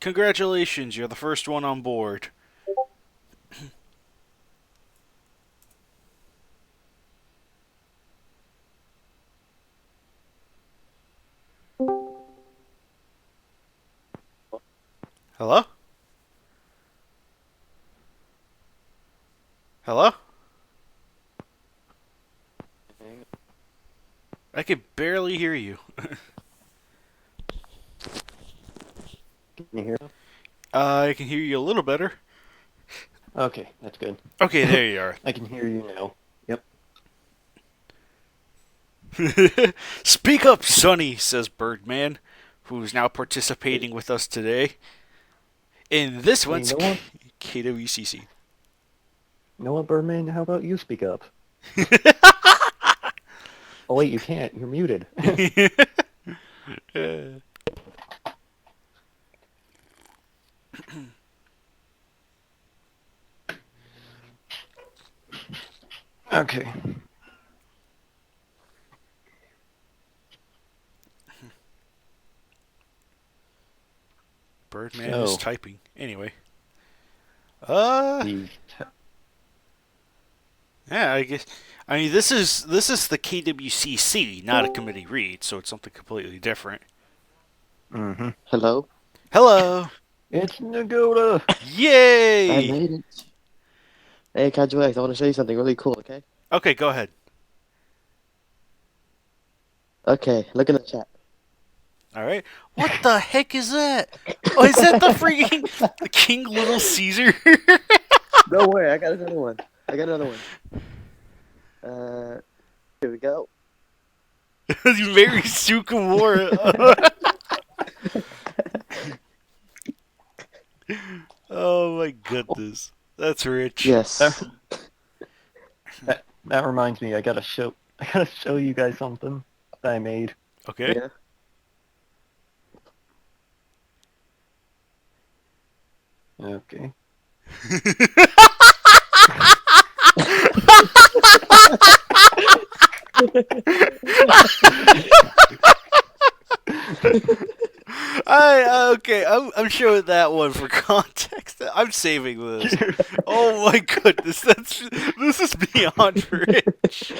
Congratulations, you're the first one on board. Hello? Hello? I can barely hear you. Can you hear me? I can hear you a little better. Okay, that's good. Okay, there you are. I can hear you now. Yep. Speak up, Sonny, says Birdman, who's now participating with us today. In this Hey, you one's know what? KWCC. You know what, Birdman? How about you speak up? Oh wait, you can't. You're muted. Okay. Birdman is So, typing. Anyway. Uh, the yeah, I guess. I mean, this is the KWCC, not a committee read, so it's something completely different. mm-hmm. Hello? Hello! It's Nagoda. I Yay! made it. Hey, KWC, I want to show you something really cool, okay? Okay, go ahead. Okay, look in the chat. Alright. What the heck is that? Oh, is that the freaking King Little Caesar? Don't worry, I got another one. Here we go. Mary Sukamura. Oh my goodness. That's rich. Yes. That reminds me. I gotta show you guys something that I made. Okay. Yeah. Okay. Okay. I'm showing that one for context. I'm saving this. Oh my goodness, this is beyond rich.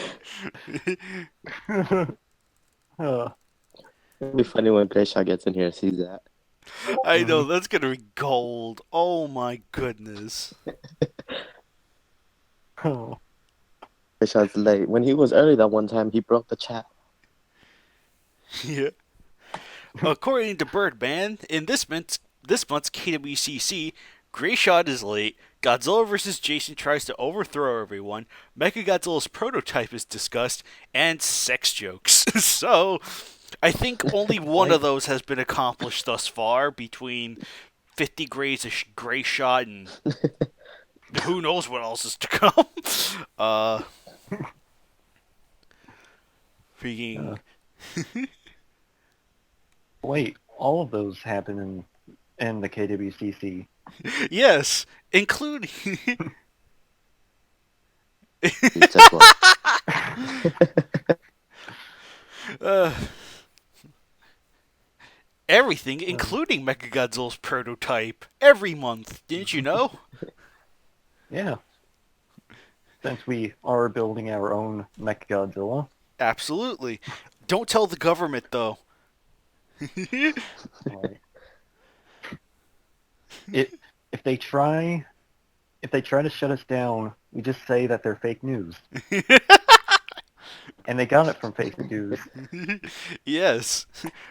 uh, It'll be funny when Glacier gets in here and sees that. I know that's gonna be gold. Oh my goodness. oh. Glacier's late. When he was early that one time, he broke the chat. Yeah. According to Birdman, in this month's KWCC, Grayshot is late. Godzilla vs. Jason tries to overthrow everyone. Mechagodzilla's prototype is discussed, and sex jokes. So, I think only one of those has been accomplished thus far between 50 grays of gray shot and who knows what else is to come. Freaking. Wait, all of those happen in the KWCC. Yes, including. It's just what? Everything, including Mechagodzilla's prototype, every month. Didn't you know? Yeah. Since we are building our own Mechagodzilla. Absolutely. Don't tell the government, though. Right. If they try to shut us down, we just say that they're fake news. And they got it from fake news. Yes.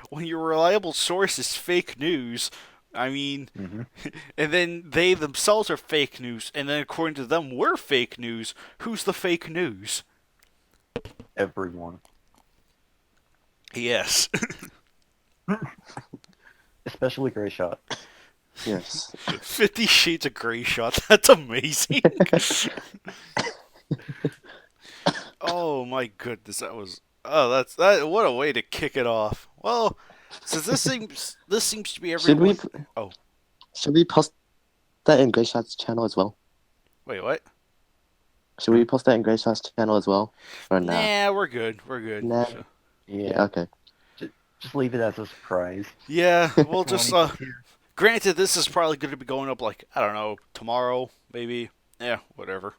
When your reliable source is fake news, I mean, and then they themselves are fake news, and then according to them, we're fake news. Who's the fake news? Everyone. Yes. Especially Grayshot. Yes. 50 Shades of Grey shot. That's amazing. Oh my goodness, that was. Oh, that's that. What a way to kick it off. Well, since this seems to be everyone. Should we post that in Grayshot's channel as well? Wait, what? Should we post that in Grayshot's channel as well? Or nah? Nah, we're good. We're good. Nah. So- Yeah, okay. Just leave it as a surprise. Yeah, we'll just Granted, this is probably going to be going up like, I don't know, tomorrow, maybe. Yeah, whatever.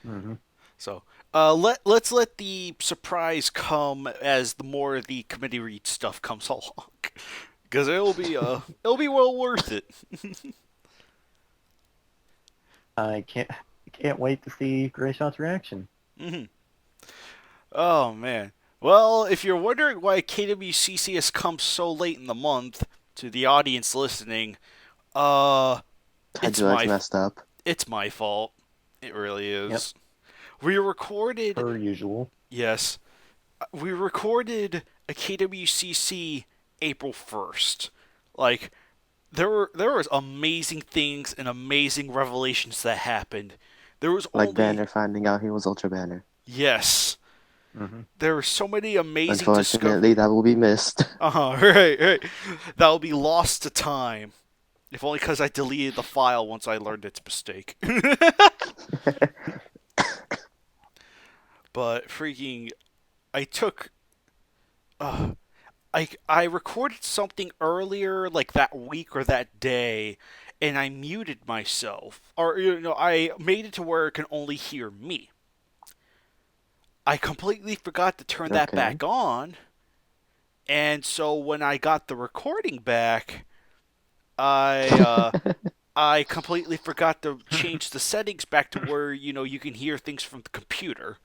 Mm-hmm. So, let's let the surprise come as the more of the committee read stuff comes along, because it'll be well worth it. I can't wait to see Grayshot's reaction. hmm Oh man. Well, if you're wondering why KWCC has come so late in the month, to the audience listening, it's Kaiju X my messed up. it's my fault. It really Yep. is. We recorded Per usual. Yes. We recorded a KWCC April 1st. Like there was amazing things and amazing revelations that happened. There was Like only Banner finding out he was Ultra Banner. Yes. Mm-hmm. There were so many amazing Unfortunately, that will be missed. right. That'll be lost to time. If only because I deleted the file once I learned its mistake. But freaking, I took, I recorded something earlier, like that week or that day, and I muted myself, or I made it to where it can only hear me. I completely forgot to turn that Okay. back on, and so when I got the recording back, I completely forgot to change the settings back to where you can hear things from the computer.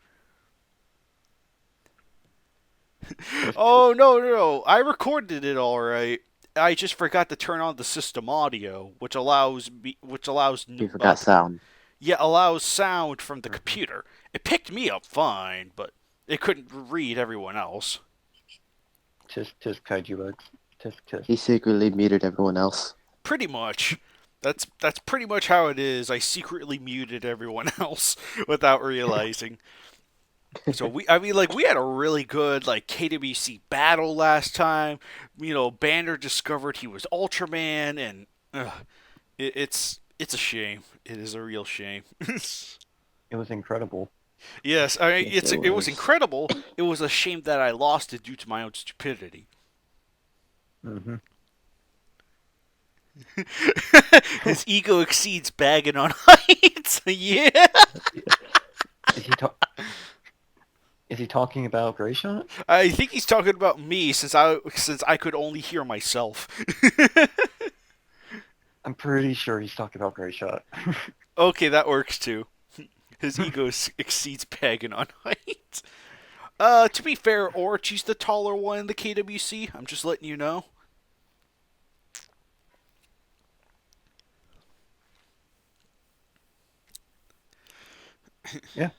Oh no! I recorded it all right. I just forgot to turn on the system audio, which allows You forgot sound. allows sound from the Mhm. computer. It picked me up fine, but it couldn't read everyone else. Tisk Kaiju X. Tisk. He secretly muted everyone else. Pretty much. That's pretty much how it is. I secretly muted everyone else without realizing. So we had a really good like KWC battle last time. Banner discovered he was Ultraman, and it's a shame. It is a real shame. It was incredible. Yes, I mean Yes, it was was. incredible. It was a shame that I lost it due to my own stupidity. Mm-hmm. His ego exceeds bagging on heights. Yeah. Is he Is he talking about Grayshot? I think he's talking about me since I could only hear myself. I'm pretty sure he's talking about Grayshot. Okay, that works too. His ego exceeds bagging on height. To be fair, Orochi's the taller one in the KWC. I'm just letting you know. Yeah.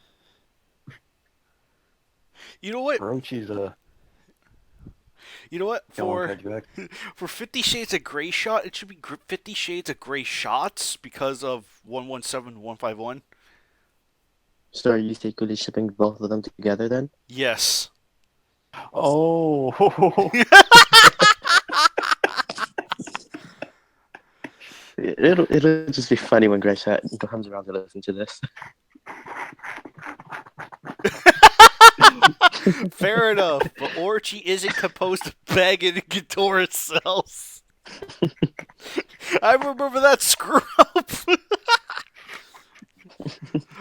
You know what? Orochi's You know what? killing Kaiju X. For 50 Shades of Grey Shot, it should be 50 Shades of Grey Shots because of 117151. So are you secretly shipping both of them together then? Yes. Oh. It'll just be funny when Grayshot comes around to listen to this. Fair enough, but Orochi isn't composed of Baggin and Ghidorah cells. I remember that screw up.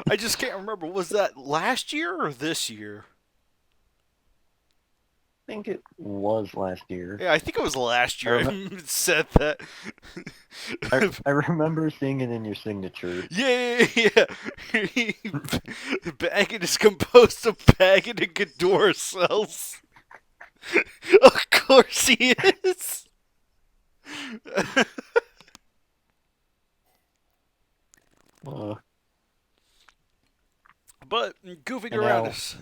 I just can't remember. Was that last year or this year? I think it was last year. Yeah, I think it was last year. I said that. I remember seeing it in your signature. Yeah. Baggin is composed of Baggin and Ghidorah cells. Of course he is. But goofing And around now- this,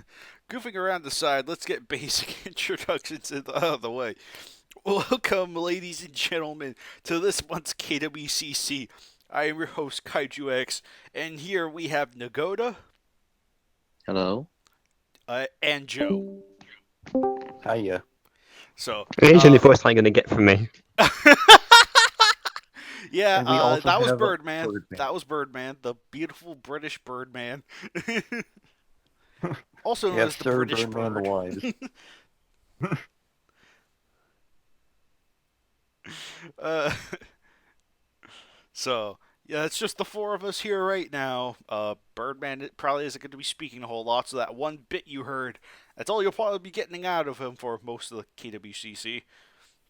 goofing around the side, let's get basic introductions out of the way. Welcome, ladies and gentlemen, to this month's KWCC. I am your host, Kaiju X, and here we have Nagoda Hello? and Joe. Hiya. So, It's only voice line gonna get from me. yeah, And we also that was have a Birdman. Birdman. That was Birdman, the beautiful British Birdman. Also known Yes, as the Sir British Birdman the Bird. Wise. uh, so yeah, it's just the four of us here right now. Birdman probably isn't going to be speaking a whole lot, so that one bit you heard, that's all you'll probably be getting out of him for most of the KWCC.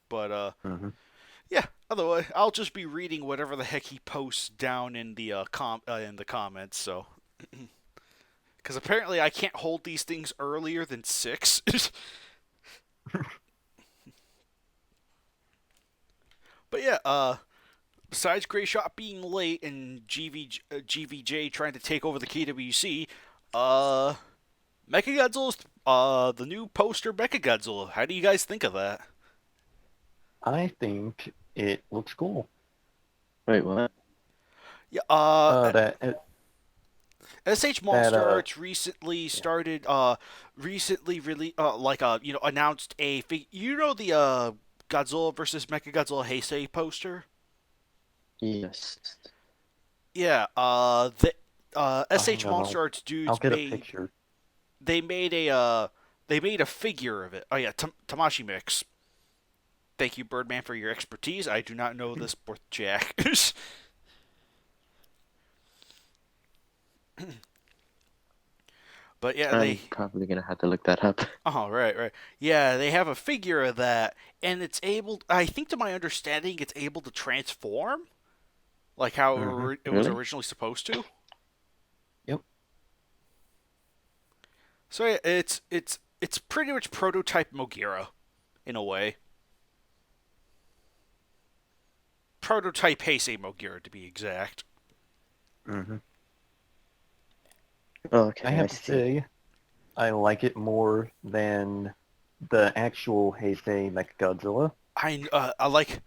But Mm-hmm. yeah. Otherwise, I'll just be reading whatever the heck he posts down in the in the comments. So, because apparently I can't hold these things earlier than 6. But yeah, besides Gray Shot being late and GVJ trying to take over the KWC, Mechagodzilla's the new poster Mechagodzilla. How do you guys think of that? I think it looks cool. Wait, what? Yeah, That SH Monster Arts recently started recently really announced a the Godzilla versus Mechagodzilla Heisei poster. Yes. Yeah, the I SH don't Monster know. Arts I'll dudes get a picture. they made a figure of it. Oh yeah, Tamashii mix. Thank you, Birdman, for your expertise. I do not know this worth jack. But yeah, I'm probably gonna have to look that up. Oh, right. Yeah, they have a figure of that, and it's able. I think, to my understanding, it's able to transform, like how Mm-hmm. it was Really? originally supposed to. Yep. So yeah, it's pretty much prototype Mogira, in a way. Prototype Heisei Mogira, to be exact. Mm-hmm. Okay, I I have to see. say, I like it more than the actual Heisei Mechagodzilla. I like.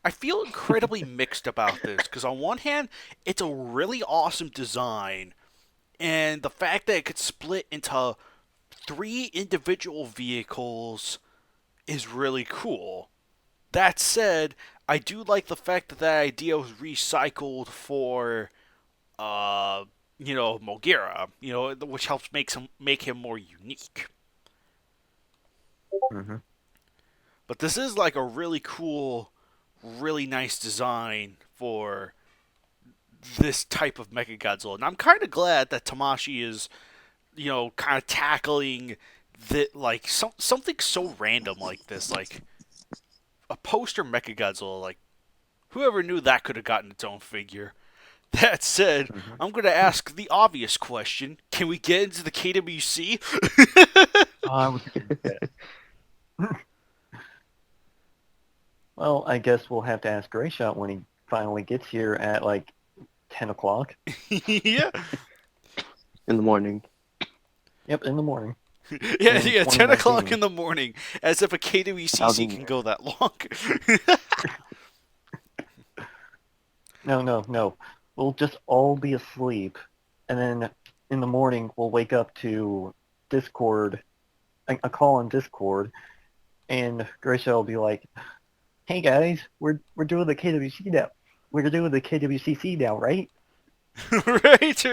I feel incredibly mixed about this because on one hand, it's a really awesome design, and the fact that it could split into 3 individual vehicles is really cool. That said, I do like the fact that that idea was recycled for, uh, Mogira, which helps make him more unique. Mm-hmm. But this is like a really cool, really nice design for this type of Mechagodzilla, and I'm kind of glad that Tamashii is, kind of tackling that, like something so random like this, like a poster Mechagodzilla. Like, whoever knew that could have gotten its own figure. That said, Mm-hmm. I'm going to ask the obvious question: can we get into the KWC? I was thinking that. Well, I guess we'll have to ask Grayshot when he finally gets here at like 10 o'clock. Yeah, In the morning. Yep, in the morning. yeah, In yeah. 10 o'clock 2019. in the morning, as if a KWCC Thousand can years. go that long. No. We'll just all be asleep, and then in the morning we'll wake up to Discord, a call on Discord, and Grayshot will be like, "Hey guys, we're doing the KWC now. We're doing the KWCC now, right?" Right.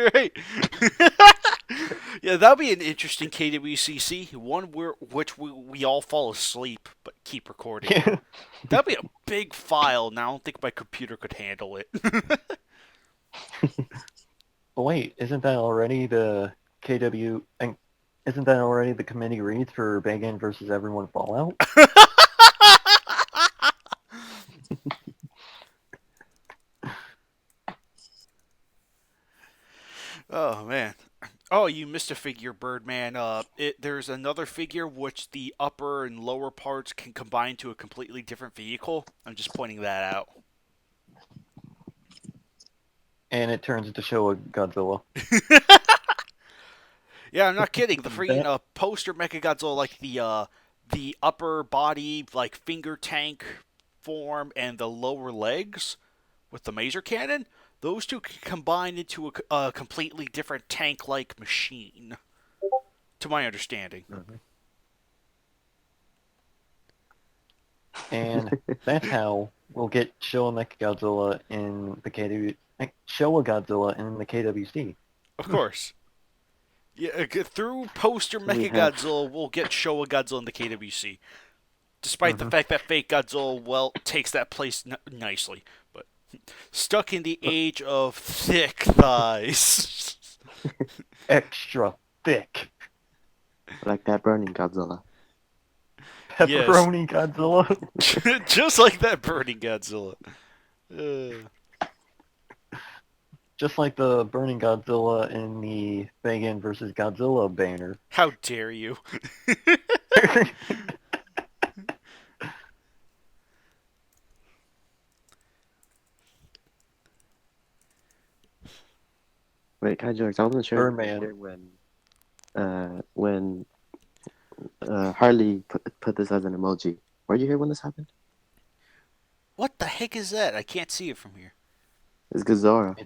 Yeah, that'll be an interesting KWCC. One which we all fall asleep but keep recording. Yeah. That'd be a big file, and I don't think my computer could handle it. But wait, isn't that already the KW? And isn't that already the committee reads for Bangin versus Everyone Fallout? Oh man. Oh, you missed a figure, Birdman. There's another figure which the upper and lower parts can combine to a completely different vehicle. I'm just pointing that out. And it turns into show a Godzilla. Yeah, I'm not kidding. The freaking That poster Mechagodzilla, like the upper body, like finger tank form, and the lower legs with the maser cannon, those two can combine into a completely different tank-like machine, to my understanding. Mhm. And that's how we'll get Showa Mechagodzilla in the KW, Showa Godzilla in the KWC. Of course. Yeah, through poster We have Mechagodzilla, we'll get Showa Godzilla in the KWC. Despite the fact that fake Godzilla, well, takes that place nicely. But stuck in the age of thick thighs. Extra thick. Like that burning Godzilla. Yes. Pepperoni Godzilla. Just like that burning Godzilla. Just like the burning Godzilla in the Megan versus Godzilla banner. How dare you? Wait, Kaiju, I wasn't sure Birdman. when Harley put this as an emoji. Were you here when this happened? What the heck is that? I can't see it from here. It's Gazora.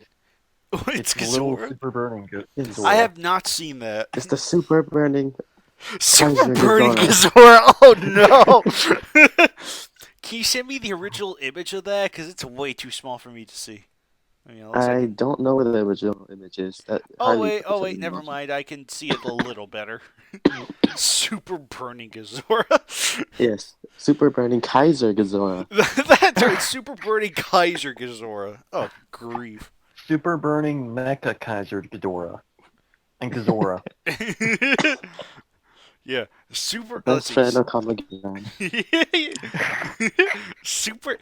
It's little Gazora? super burning Yes. Ghidorah. I have not seen that. It's the super burning. Super Kaiser burning Ghidorah. Ghidorah! Oh no! Can you send me the original image of that? Because it's way too small for me to see. I mean, unless I I can... don't know where the original image is. Harley put this as an never emoji. mind. I can see it a little better. Super burning Ghidorah. Yes, super burning Kaiser Ghidorah. That's right, super burning Kaiser Ghidorah. Oh, grief. Super burning Mecha Kaiser Ghidorah. And Ghidorah. Yeah, super. Best friend of Comic Con. super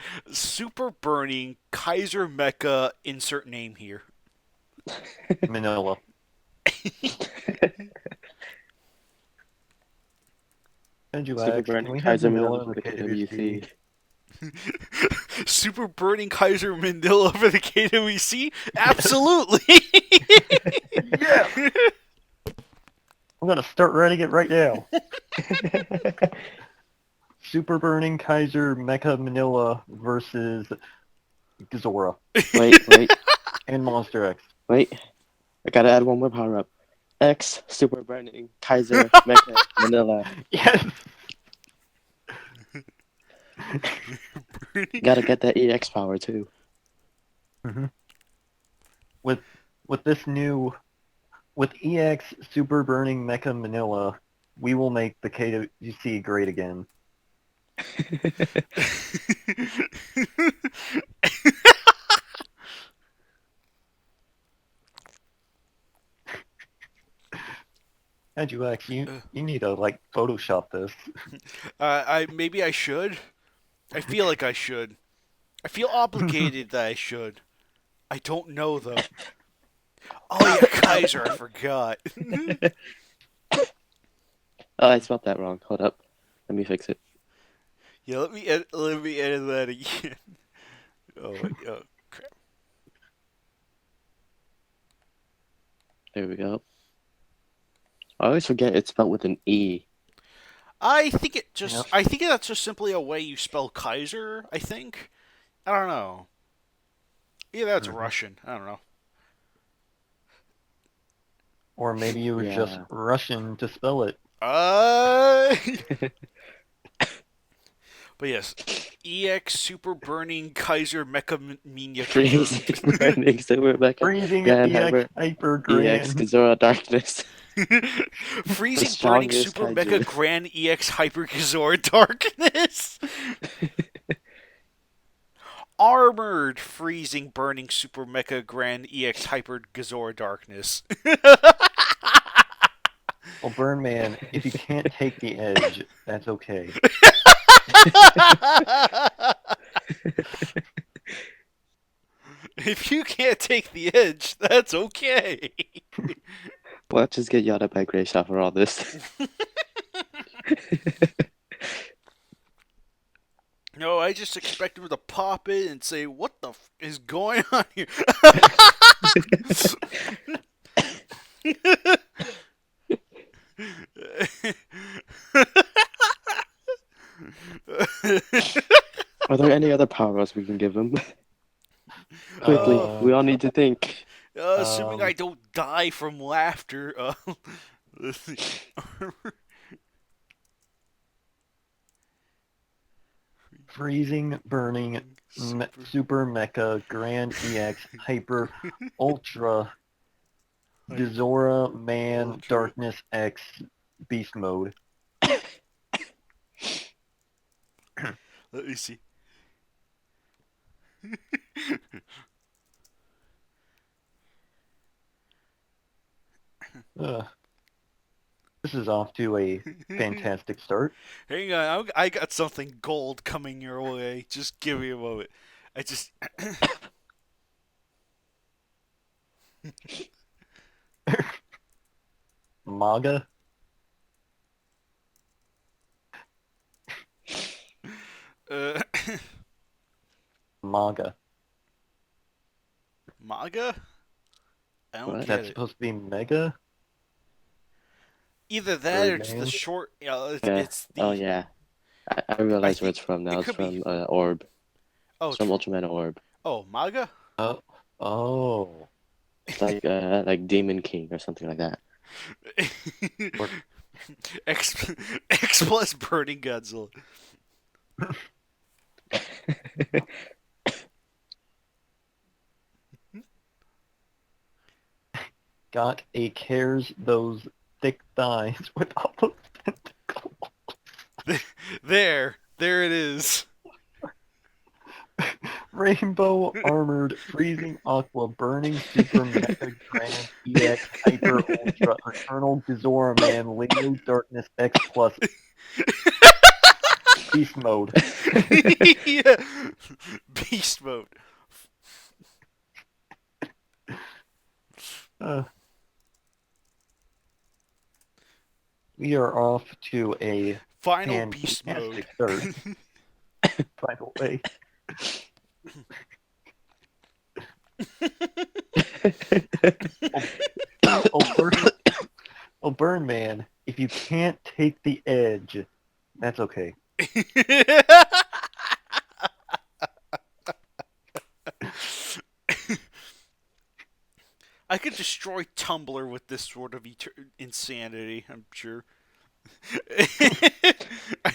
burning Kaiser Mecha. Insert name here. Manila. And you Super ask, can burning we have Kaiser Manila Manila in the for the KWC? KWC. Super burning Kaiser Manila for the KWC? Absolutely. Yeah! I'm gonna start writing it right now. Super burning Kaiser Mecha Manila versus Ghidorah. Wait. And Monster X. Wait. I gotta add one more power up. X super burning Kaiser Mecha Manila. Yes! Gotta get that EX power too. Mm-hmm. With EX Super Burning Mecha Manila, we will make the KWC great again. And you need to like Photoshop this. Maybe I should. I feel like I should. I feel obligated that I should. I don't know though. Oh yeah, Kaiser, I forgot. Oh, I spelled that wrong. Hold up. Let me fix it. Yeah, let me edit that again. Oh, wait, oh crap. There we go. I always forget it's spelled with an E. I think it just. Yep. I think that's just simply a way you spell Kaiser. I think. I don't know. Yeah, that's Russian. I don't know. Or maybe you were just Russian to spell it. But yes, EX Super Burning Kaiser Mecha Minya. Freezing burning super Mecha. Freezing Grand EX Hyper Grand. EX Ghidorah Darkness. Freezing The Burning strongest Super kaiju. Mecha Grand EX Hyper Ghidorah Darkness. Armored Freezing Burning Super Mecha Grand EX Hyper Ghidorah Darkness. Well, Burnman, if you can't take the edge, that's okay. If you can't take the edge, that's okay. We'll just get yelled at by Grayshaw for all this. No, I just expect him to pop in and say, "What the f is going on here?" Are there any other power-ups we can give him? Quickly, we all need to think. Assuming I don't die from laughter. Let's see. Freezing, burning, super mecha, grand EX, hyper, ultra, Ghidorah, man, Ultra. darkness X, beast mode. Let me see. Uh, this is off to a fantastic start. Hang on, I got something gold coming your way. Just give me a moment. I just MAGA. uh, MAGA. MAGA. I don't What? Is get that it. supposed to be mega? Either that or it's the Birdman? short. Yeah. It's the. Oh yeah. I I realize where think it's from it now. It's could be. from Orb. Oh, It's from Ultraman Orb. MAGA. Oh. Oh. It's like Demon King or something like that. Or- X X plus burning Godzilla. Got a cares those thick thighs with all those tentacles. There it is. Rainbow armored freezing aqua burning super mega grand EX hyper ultra eternal Gazora man Leo darkness X plus beast mode. Yeah. Beast mode. Uh, we are off to a Final beast fantastic mode. start. By the way. Burn man, if you can't take the edge, that's okay. I could destroy Tumblr with this sort of insanity, I'm sure.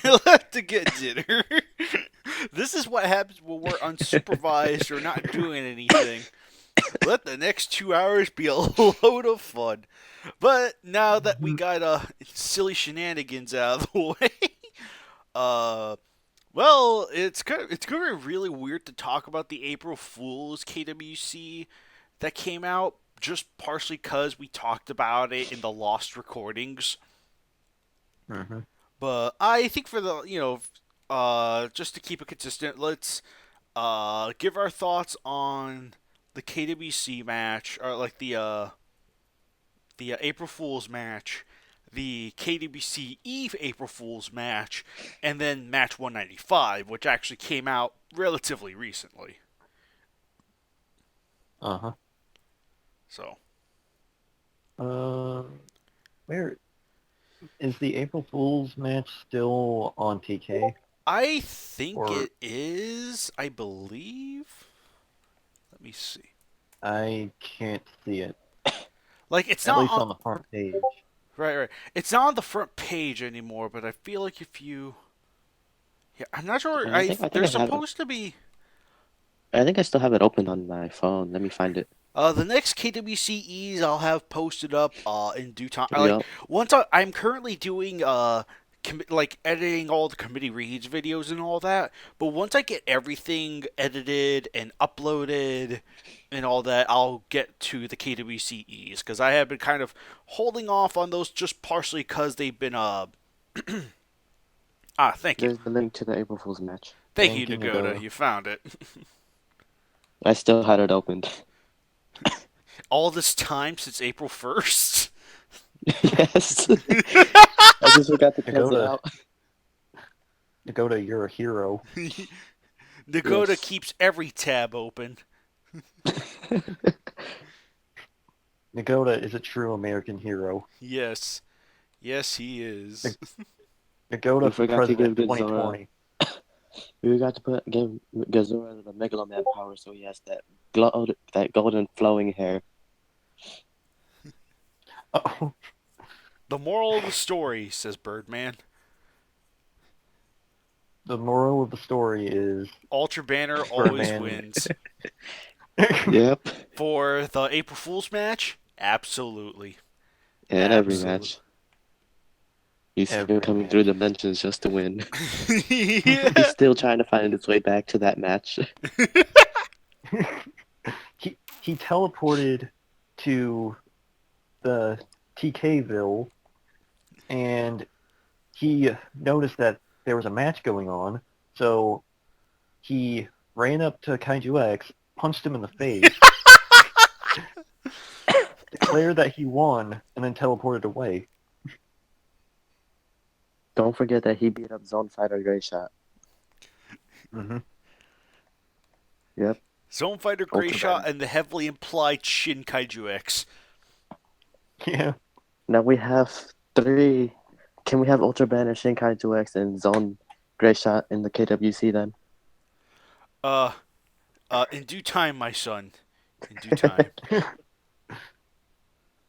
I'll have to get dinner. This is what happens when we're unsupervised or not doing anything. Let the next 2 hours be a load of fun. But now that we got silly shenanigans out of the way, well, it's gonna be really weird to talk about the April Fool's KWC that came out, just partially because we talked about it in the lost recordings. Mm-hmm. But I think for the just to keep it consistent, let's give our thoughts on the KWC match, or like the April Fool's match, the KWCE April Fool's match, and then match 195, which actually came out relatively recently. Uh-huh. So, Where is the April Fool's match still on TK? I think Or- it is, I believe. Let me see. I can't see it. Like, it's At not least on, on the front page. right. It's not on the front page anymore, but I feel like if you, yeah, I'm not sure. I think There's I have it. supposed to be. I think I still have it open on my phone. Let me find it. The next KWCEs I'll have posted up in due time. Yup. I'm currently doing like editing all the committee reads videos and all that. But once I get everything edited and uploaded and all that, I'll get to the KWCEs because I have been kind of holding off on those just partially because they've been thank you. There's the link to the April Fool's match. Thank you, Thank you, Nagoda. Nagoda. You found it. I still had it opened. All this time since April 1st? Yes. I just forgot to close it Nagoda. out. Nagoda, you're a hero. Nagoda Yes. keeps every tab open. Nagoda is a true American hero. Yes. Yes, he is. Nagoda We for forgot to president give 2020. We got to give Gazora the Megaloman power so he has that golden flowing hair. Oh, The moral of the story, says Birdman. the moral of the story is Ultra Banner always Birdman. wins. Yep. For the April Fool's match, absolutely. And every Absolutely. match. He's still Every coming match. through dimensions just to win. Yeah. He's still trying to find his way back to that match. he teleported to the TKville, and he noticed that there was a match going on, so he ran up to Kaiju X, punched him in the face, declared that he won, and then teleported away. Don't forget that he beat up Zone Fighter Gray Shot. Mm-hmm. Yep. Zone Fighter Gray Ultra Shot Band. and the heavily implied Shin Kaiju X. Yeah. Now we have 3. Can we have Ultra Banner, Shinkai 2X, and Zone Gray Shot in the KWC then? In due time, my son. In due time.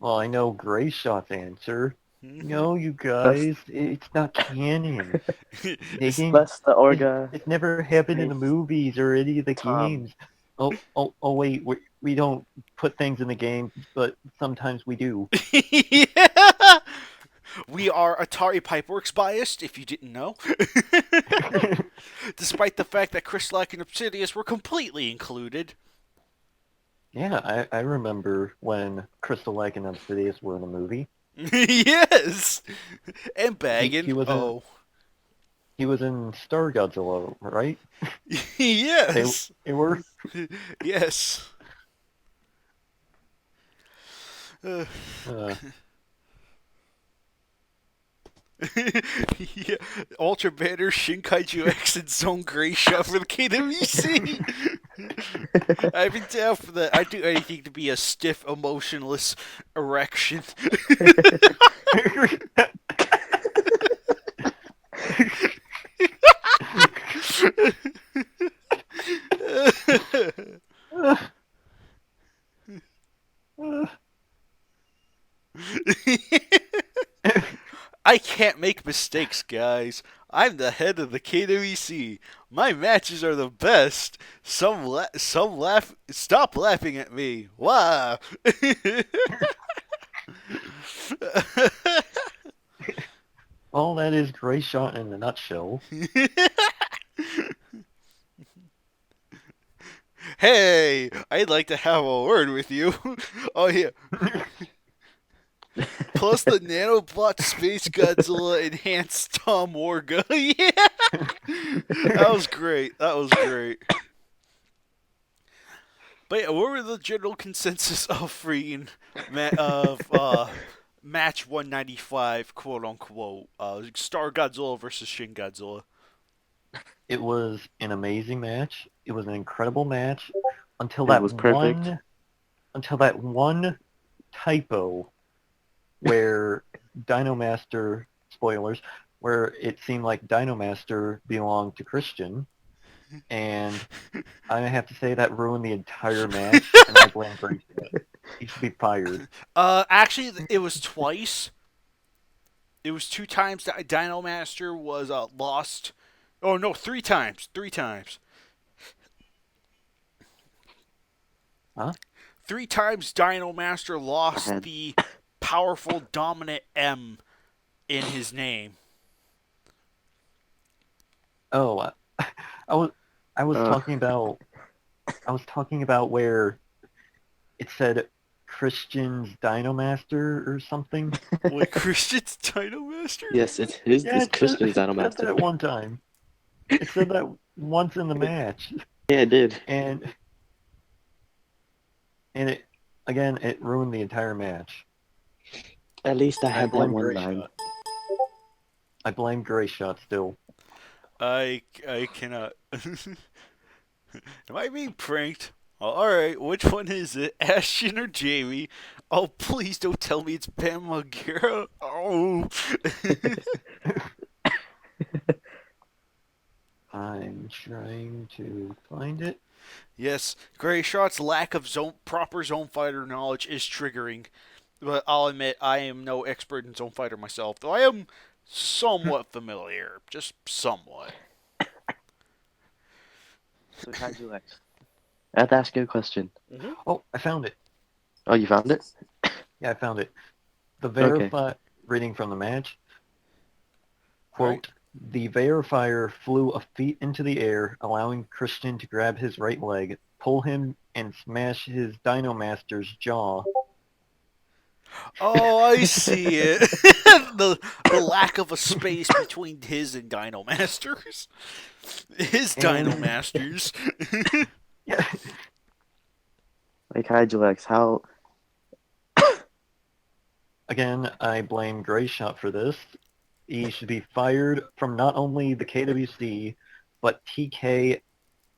Well, I know Gray Shot's answer. Mhm. No, you guys, it's not canon. It's- Unless the Orga It never happened in the movies or any of the Tom. games. Oh, wait, we don't put things in the game, but sometimes we do. Yeah. We are Atari Pipeworks biased, if you didn't know. Despite the fact that Crystalak and Obsidius were completely included. Yeah, I remember when Crystal Lake and Obsidius were in the movie. Yes! And Baggin. He was in- Oh. He was in Star Godzilla, right? Yes! They were. Yes. Uh, Yeah. Ultra Banner, Shinkaiju X, and Zone Gray Shot for the KWC. I've been down for that. I'd do anything to be a stiff, emotionless erection. I can't make mistakes, guys. I'm the head of the KWC. My matches are the best. Some laugh. Stop laughing at me. Wow. Well, that is Gray Shot in a nutshell. Hey, I'd like to have a word with you. Oh yeah. Plus the nanobot Space Godzilla enhanced Tom Orga. Yeah. That was great. That was great. But yeah, what were the general consensus of freaking match 195, quote unquote, Star Godzilla versus Shin Godzilla? It was an amazing match. It was an incredible match until It that was perfect. one typo where Dinomaster, spoilers, where it seemed like Dinomaster belonged to Christian, and I have to say that ruined the entire match, and I blame Gray Shot. He should be fired. Actually, it was twice. It was 2 times that Dinomaster was lost. Oh no, 3 times. 3 times. Huh? 3 times Dinomaster lost the powerful dominant M in his name. Oh, I was talking about where it said Christian's Dinomaster or something. Wait, Christian's Dinomaster? Yes, it's his. Yeah, It's Christian's it said Dinomaster. that one time. It said that once in the match, Yeah, it did. and it ruined the entire match. At least I had that blame one Gray line. Shot. I blame Gray Shot still. I cannot. Am I being pranked? Alright, which one is it? Ashton or Jamie? Oh, please don't tell me it's Bam Margera. Oh. I'm trying to find it. Yes, Gray Shot's lack of proper Zone Fighter knowledge is triggering. But I'll admit, I am no expert in Zone Fighter myself, though I am somewhat familiar. Just somewhat. So Kaiju X. I have to ask you a question. Oh, I found it. Oh, you found it? Yeah, I found it. The verified reading from the match. Quote, the verifier flew a feet into the air, allowing Christian to grab his right leg, pull him, and smash his Dino Master's jaw. Oh, I see it. the lack of a space between his and Dino Masters. His Dino And- Masters. Yeah. Like Kaiju X, how Again, I blame Gray Shot for this. He should be fired from not only the KWC, but TK,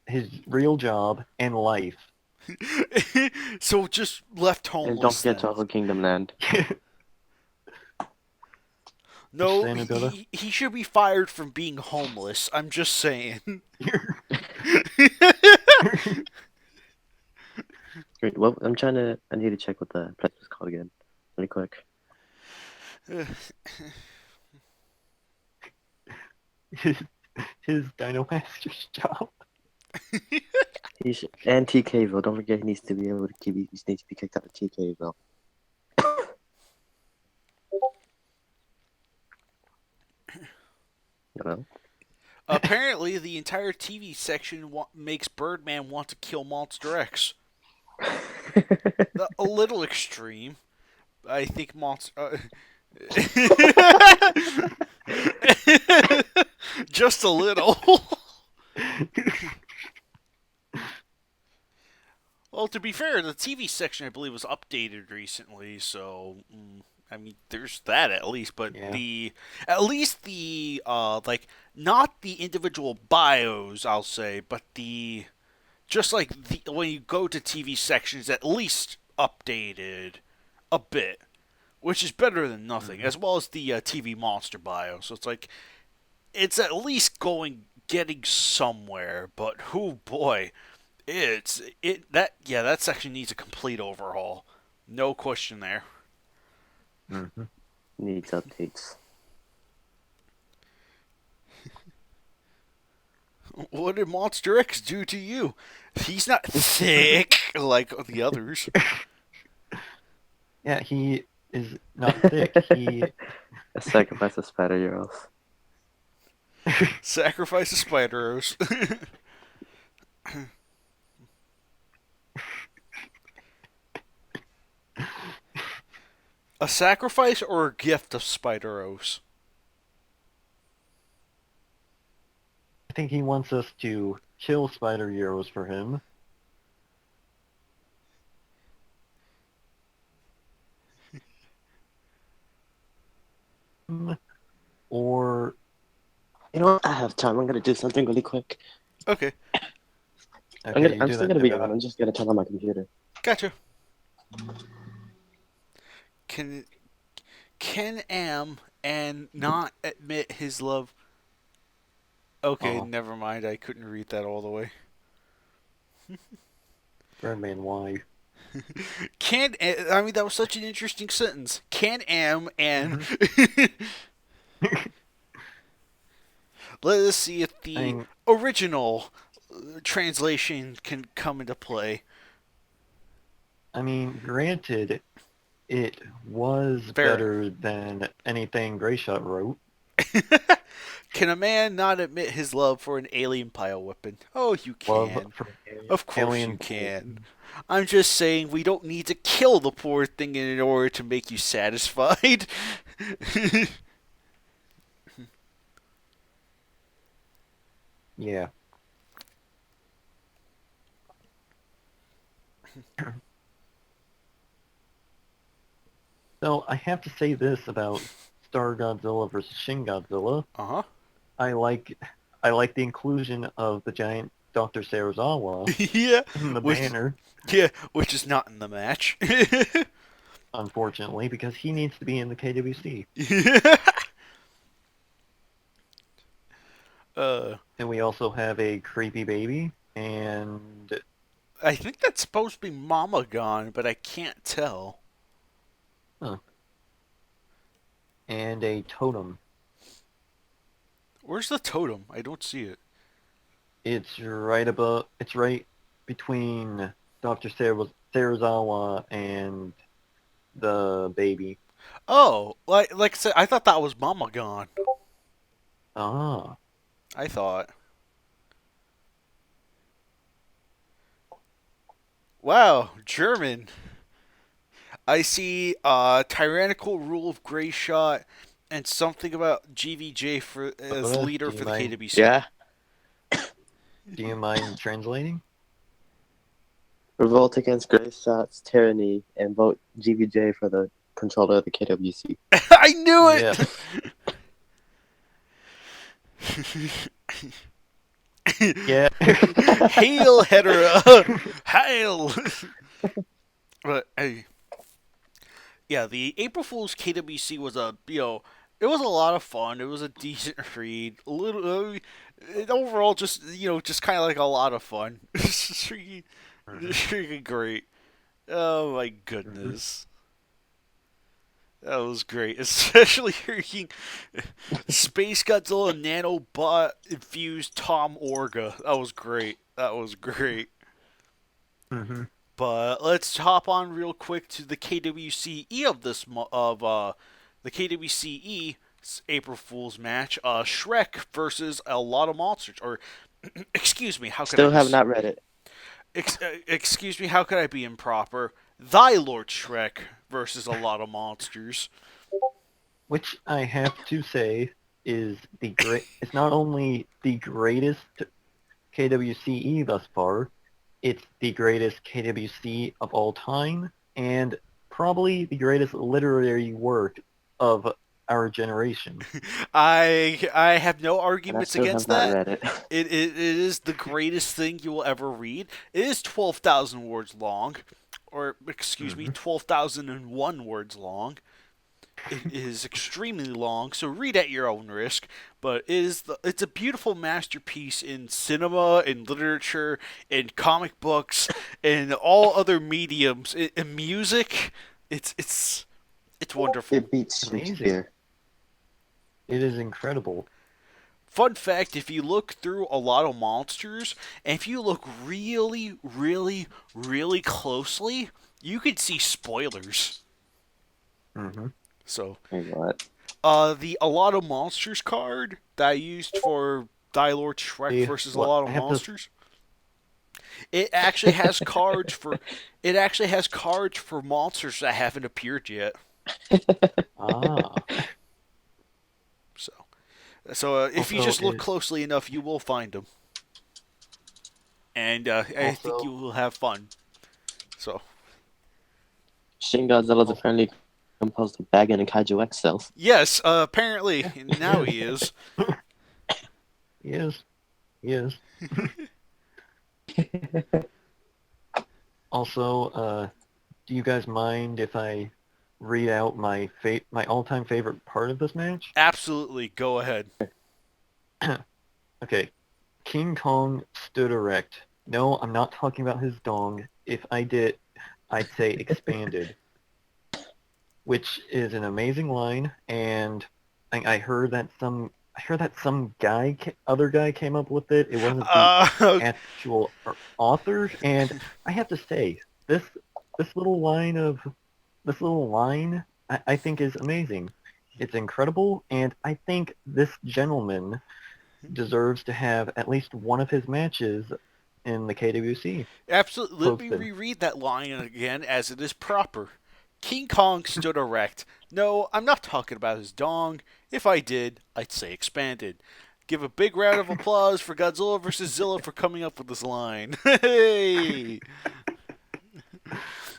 his real job, and life. So just left and homeless. don't get then. Toho Kingdom land. No, Shenanigans. he should be fired from being homeless. I'm just saying. Wait, what? I need to check what the press was called again. Really quick. his Dino Master's job. And TKville. Don't forget he needs to be able to keep. He needs to be kicked out of TKville. You know? Apparently, the entire TV section makes Birdman want to kill Monster X. A little extreme. I think Monster... just a little. Well, to be fair, the TV section, I believe, was updated recently, so... I mean, there's that at least, but Yeah. at least the like not the individual bios, I'll say, but just like when you go to TV sections, at least updated a bit, which is better than nothing, as well as the TV monster bio. So it's like it's at least getting somewhere, but oh boy, that section needs a complete overhaul, no question there. Mm-hmm. Needs updates. What did Monster X do to you? He's not thick like the others. Yeah, he is not thick. He A sacrifice of spider heroes. Sacrifice of Spider-Rose. A sacrifice or a gift of Spider-Rose? I think he wants us to kill spider heroes for him. Or You know what? I have time. I'm gonna do something really quick. Okay, okay, I'm still gonna be on. I'm just gonna turn on my computer. gotcha. Can Am and not admit his love? Okay, Oh. never mind. I couldn't read that all the way. Birdman, why? I mean, that was such an interesting sentence. Can Am and let us see if the original translation can come into play. I mean, granted, it was better than anything Greyshot wrote. Can a man not admit his love for an alien bioweapon? Oh, you can. Of course you can. I'm just saying we don't need to kill the poor thing in order to make you satisfied. Yeah. So I have to say this about Star Godzilla versus Shin Godzilla. Uh-huh. I like the inclusion of the giant Dr. Serizawa Yeah. in the banner, Yeah, which is not in the match. unfortunately, because he needs to be in the KWC. And we also have a creepy baby, and I think that's supposed to be Mama Gone, but I can't tell. and a totem. Where's the totem? I don't see it. It's right above. It's right between Dr. Serizawa and the baby. Oh, like I said, I thought that was Mama Gone. Ah. I thought. Wow, German. I see tyrannical rule of Gray Shot and something about GVJ for as leader Do you for the mind? KWC. Yeah. Do you mind translating? Revolt against Greyshot's tyranny and vote GVJ for the controller of the KWC. I knew Yes. it! Yeah. Hail, Hedera! Hail! But, hey, yeah, the April Fool's KWC was it was a lot of fun. It was a decent read. A little, overall, just kind of like a lot of fun. It's freaking great. Oh my goodness. That was great. Especially hearing Space Godzilla nanobot infused Tom Orga. That was great. That was great. Mm-hmm. But let's hop on real quick to the KWCE of the KWCE April Fool's match. Shrek versus a lot of monsters. Or excuse me, how could Still have not read it. excuse me, how could I be improper? Thy Lord Shrek versus a lot of monsters. Which I have to say is the great. It's not only the greatest KWCE thus far, it's the greatest KWC of all time, and probably the greatest literary work of our generation. I have no And I arguments still have against not that. read it. It is the greatest thing you will ever read. It is 12,000 words long, or excuse me, Mhm. 12,001 words long. It is extremely long, so read at your own risk. But it's a beautiful masterpiece in cinema, in literature, in comic books, in all other mediums, in music. It's wonderful. It beats Amazing. Shakespeare. It is incredible. Fun fact, if you look through a lot of monsters, and if you look really, really, really closely, you can see spoilers. Mm-hmm. So, Wait, what? the A Lot of Monsters card that I used for Lord Shrek versus a lot I of have to. monsters, it actually has cards for monsters that haven't appeared yet. Ah. So if you Also, just look closely enough, you will find them, and I think you also, will have fun. So. Shin Godzilla's also, apparently composed of Bagan and Kaiju X cells. Yes, apparently now yes, he is. he is. He is. Also, do you guys mind if I read out my all-time favorite part of this match? Absolutely, go ahead. Okay. King Kong stood erect. No, I'm not talking about his dong. If I did, I'd say expanded, which is an amazing line. And I heard that some other guy came up with it. It wasn't the actual author. And I have to say, this this little line of this little line I think is amazing. It's incredible, and I think this gentleman deserves to have at least one of his matches in the KWC absolutely. Let me posted. reread that line again as it is proper. King Kong stood erect. No, I'm not talking about his dong. If I did, I'd say expanded. Give a big round of applause for Godzilla vs. Zilla for coming up with this line. Hey!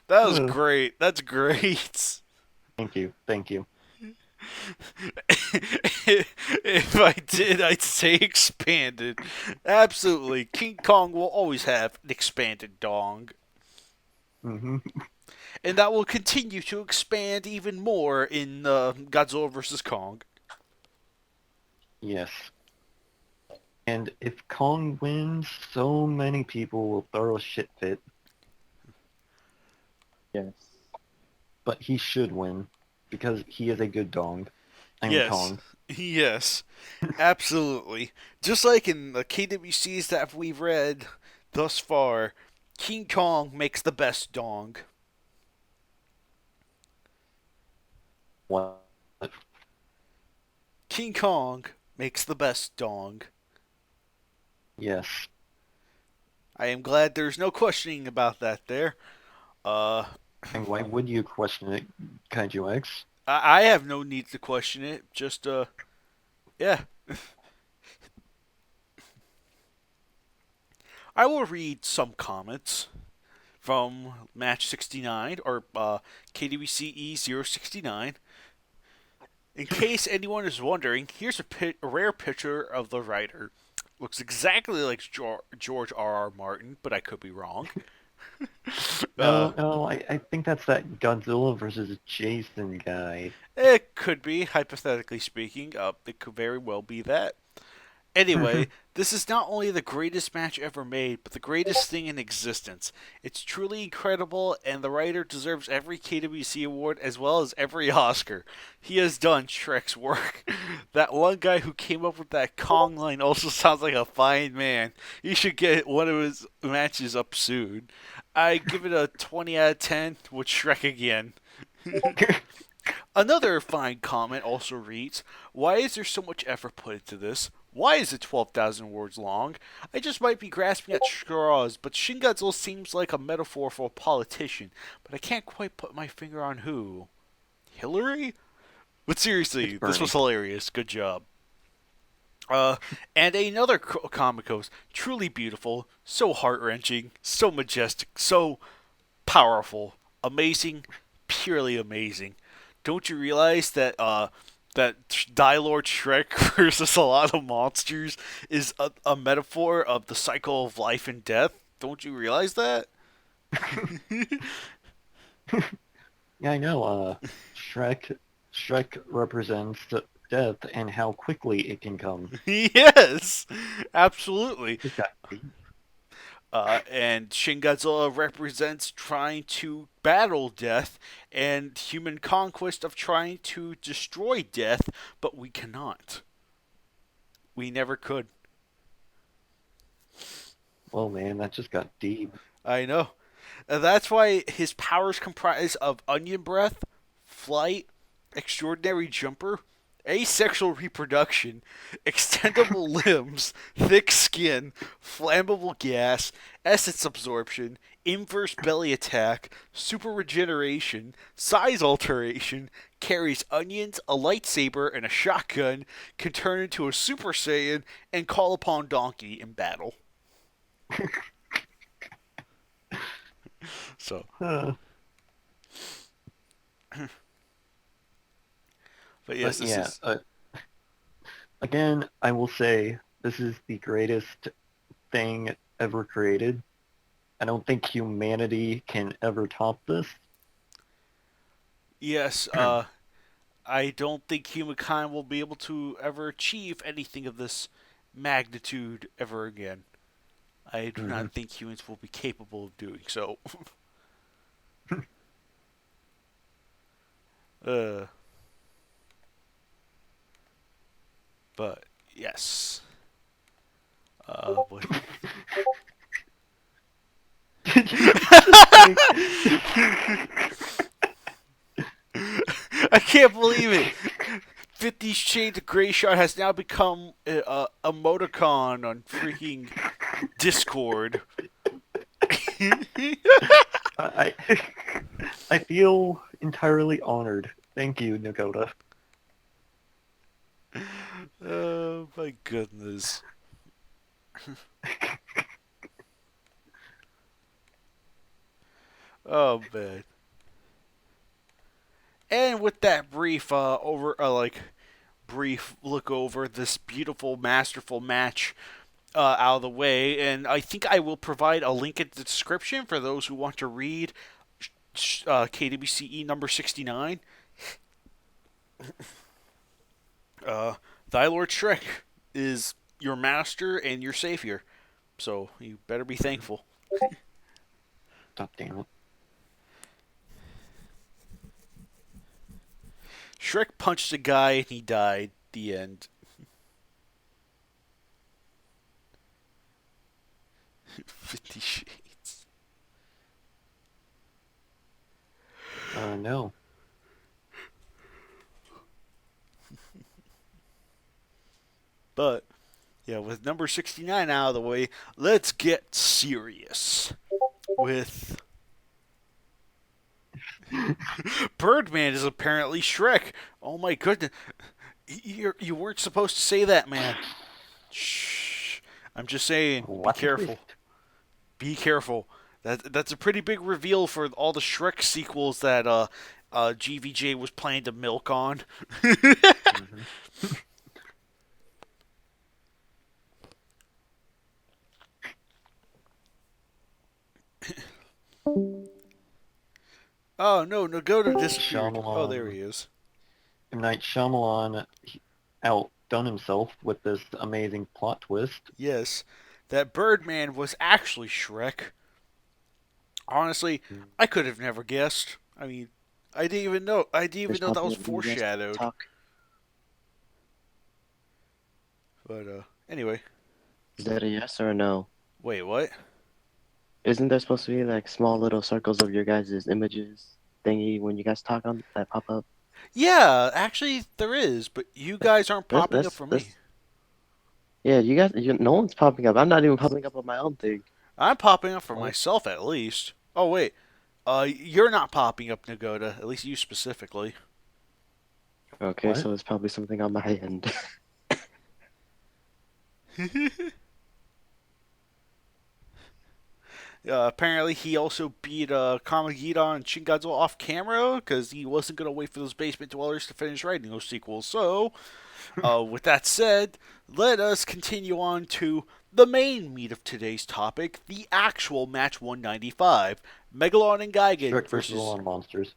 That was great. That's great. Thank you. Thank you. If I did, I'd say expanded. Absolutely. King Kong will always have an expanded dong. Hmm. And that will continue to expand even more in Godzilla vs. Kong. Yes. And if Kong wins, so many people will throw a shit fit. Yes. But he should win because he is a good dong. I mean Yes. Kong. Yes. Absolutely. Just like in the KWCs that we've read thus far, King Kong makes the best dong. What? King Kong makes the best dong. Yes. I am glad there's no questioning about that there. Uh, And why would you question it, Kaiju X? I have no need to question it. Just, yeah. I will read some comments from match 69, or KWCE 069. In case anyone is wondering, here's a rare picture of the writer. Looks exactly like George R.R. Martin, but I could be wrong. No, I think that's that Godzilla versus Jason guy. It could be, hypothetically speaking. It could very well be that. Anyway, this is not only the greatest match ever made, but the greatest thing in existence. It's truly incredible, and the writer deserves every KWC award as well as every Oscar. He has done Shrek's work. That one guy who came up with that Kong line also sounds like a fine man. He should get one of his matches up soon. I give it a 20 out of 10 with Shrek again. Another fine comment also reads, "Why is there so much effort put into this? Why is it 12,000 words long? I just might be grasping at straws, but Shin Godzilla seems like a metaphor for a politician, but I can't quite put my finger on who. Hillary? But seriously, this was hilarious. Good job." And another comment goes, "Truly beautiful, so heart-wrenching, so majestic, so powerful, amazing, purely amazing. Don't you realize that that Dilord Shrek versus a lot of monsters is a metaphor of the cycle of life and death? Don't you realize that?" Yeah, I know. Shrek represents death and how quickly it can come. Yes, absolutely. It's got And Shin Godzilla represents trying to battle death and human conquest of trying to destroy death, but we cannot. We never could. Whoa, man, that just got deep. I know. And that's why his powers comprise of onion breath, flight, extraordinary jumper, asexual reproduction, extendable limbs, thick skin, flammable gas, essence absorption, inverse belly attack, super regeneration, size alteration, carries onions, a lightsaber, and a shotgun, can turn into a Super Saiyan, and call upon Donkey in battle. So, but yes, But this yeah, is again, I will say this is the greatest thing ever created. I don't think humanity can ever top this. yes. I don't think humankind will be able to ever achieve anything of this magnitude ever again. I do not think humans will be capable of doing so. uh, but yes. Boy. I can't believe it. 50 Shades of Grey Shot has now become a emoticon on freaking Discord. I I feel entirely honored. Thank you, Dakota. Oh my goodness. Oh man. And with that brief brief look over this beautiful, masterful match out of the way, and I think I will provide a link in the description for those who want to read KWCE number 69. Thy Lord Shrek is your master and your savior, so you better be thankful. God damn it. Shrek punched a guy and he died. The end. 50 Shades. Yeah, with number 69 out of the way, let's get serious with Birdman is apparently Shrek. Oh my goodness. You weren't supposed to say that, man. Shh. I'm just saying, be What a careful. twist. Be careful. That's a pretty big reveal for all the Shrek sequels that GVJ was planning to milk on. Mhm. Oh no, Nagoto disappeared. Oh, there Shyamalan, he is. M. Night Shyamalan outdone himself with this amazing plot twist. Yes, that Birdman was actually Shrek. Honestly, I could have never guessed. I mean, I didn't even know. I didn't even There's know that probably was a you guys foreshadowed. talk. But anyway, Is that a yes or a no? wait, what? Isn't there supposed to be like small little circles of your guys' images thingy when you guys talk on that pop up? Yeah, actually there is, but you guys aren't That's popping up for me. yeah. No one's popping up. I'm not even popping up on my own thing. I'm popping up for What? myself at least. Oh wait, you're not popping up, Nagoda. At least you specifically. Okay, What? so it's probably something on my end. Apparently, he also beat Kamagita and Shin Godzilla off camera because he wasn't going to wait for those basement dwellers to finish writing those sequels. So, with that said, let us continue on to the main meat of today's topic, the actual match 195. Megalon and Gigan Shrek versus a versus lot of monsters.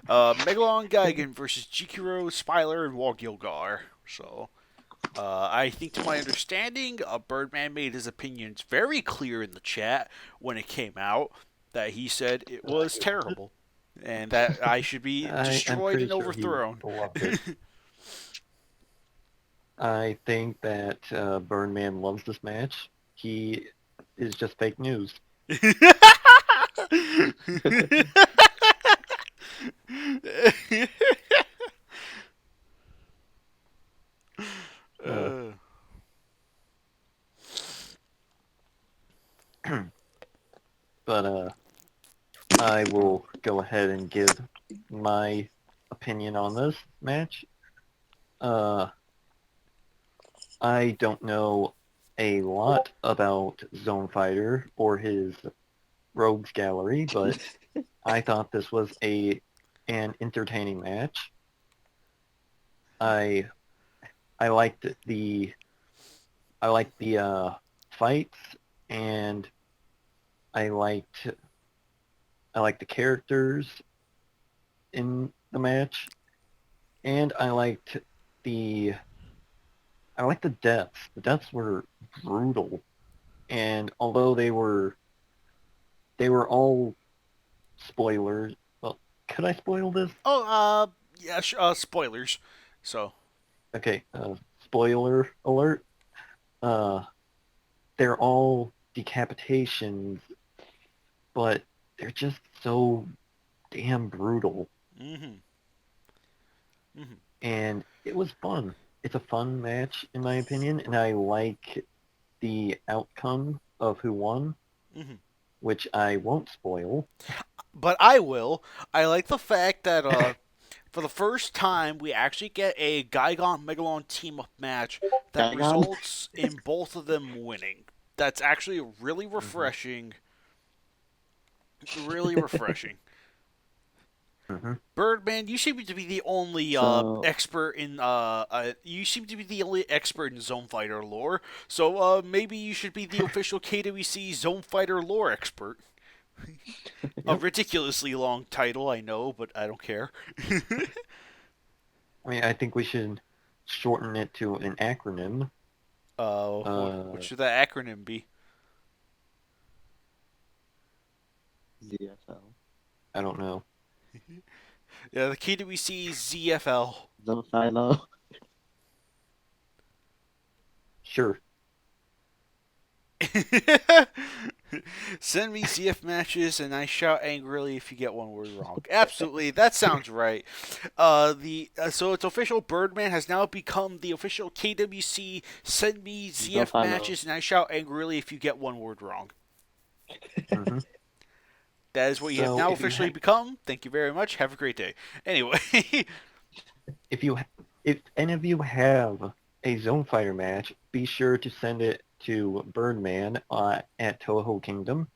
Megalon Gigan versus Jikiro, Spyler, and Wogilgar. So, I think, to my understanding, Birdman made his opinions very clear in the chat when it came out that he said it was terrible and that I should be I'm destroyed pretty and sure overthrown. he loved it. I think that Birdman loves this match. He is just fake news. uh, But I will go ahead and give my opinion on this match. I don't know a lot about Zone Fighter or his Rogues Gallery, but I thought this was an entertaining match. I I liked the fights, and I liked the characters in the match, and the I liked the deaths. The deaths were brutal, and although they were all spoilers. Well, could I spoil this? yeah, spoilers. So, Okay, spoiler alert. Uh, they're all decapitations, but they're just so damn brutal, mm-hmm, mm-hmm, and it was fun. It's a fun match, in my opinion, and I like the outcome of who won, mm-hmm. which I won't spoil. But I will. I like the fact that for the first time, we actually get a Gigon Megalon team up match that Gigon? results in both of them winning. That's actually really Mm-hmm. refreshing. Really refreshing. Hmm. Birdman, you seem to be the only So expert in you seem to be the only expert in Zone Fighter lore. So maybe you should be the official KWC Zone Fighter lore expert. A Yep. ridiculously long title, I know, but I don't care. I mean, I think we should shorten it to an acronym. What should that acronym be? ZFL. I don't know. Yeah, the KWC ZFL. Zone Philo. Sure. Send me ZF matches and I shout angrily if you get one word wrong. Absolutely, that sounds right. So it's official. Birdman has now become the official KWC. Send me ZF final. matches and I shout angrily if you get one word wrong. Mhm. That is what you have So now if you officially ha- become. Thank you very much. Have a great day. Anyway, if any of you have a Zone Fighter match, be sure to send it to Birdman at Toho Kingdom.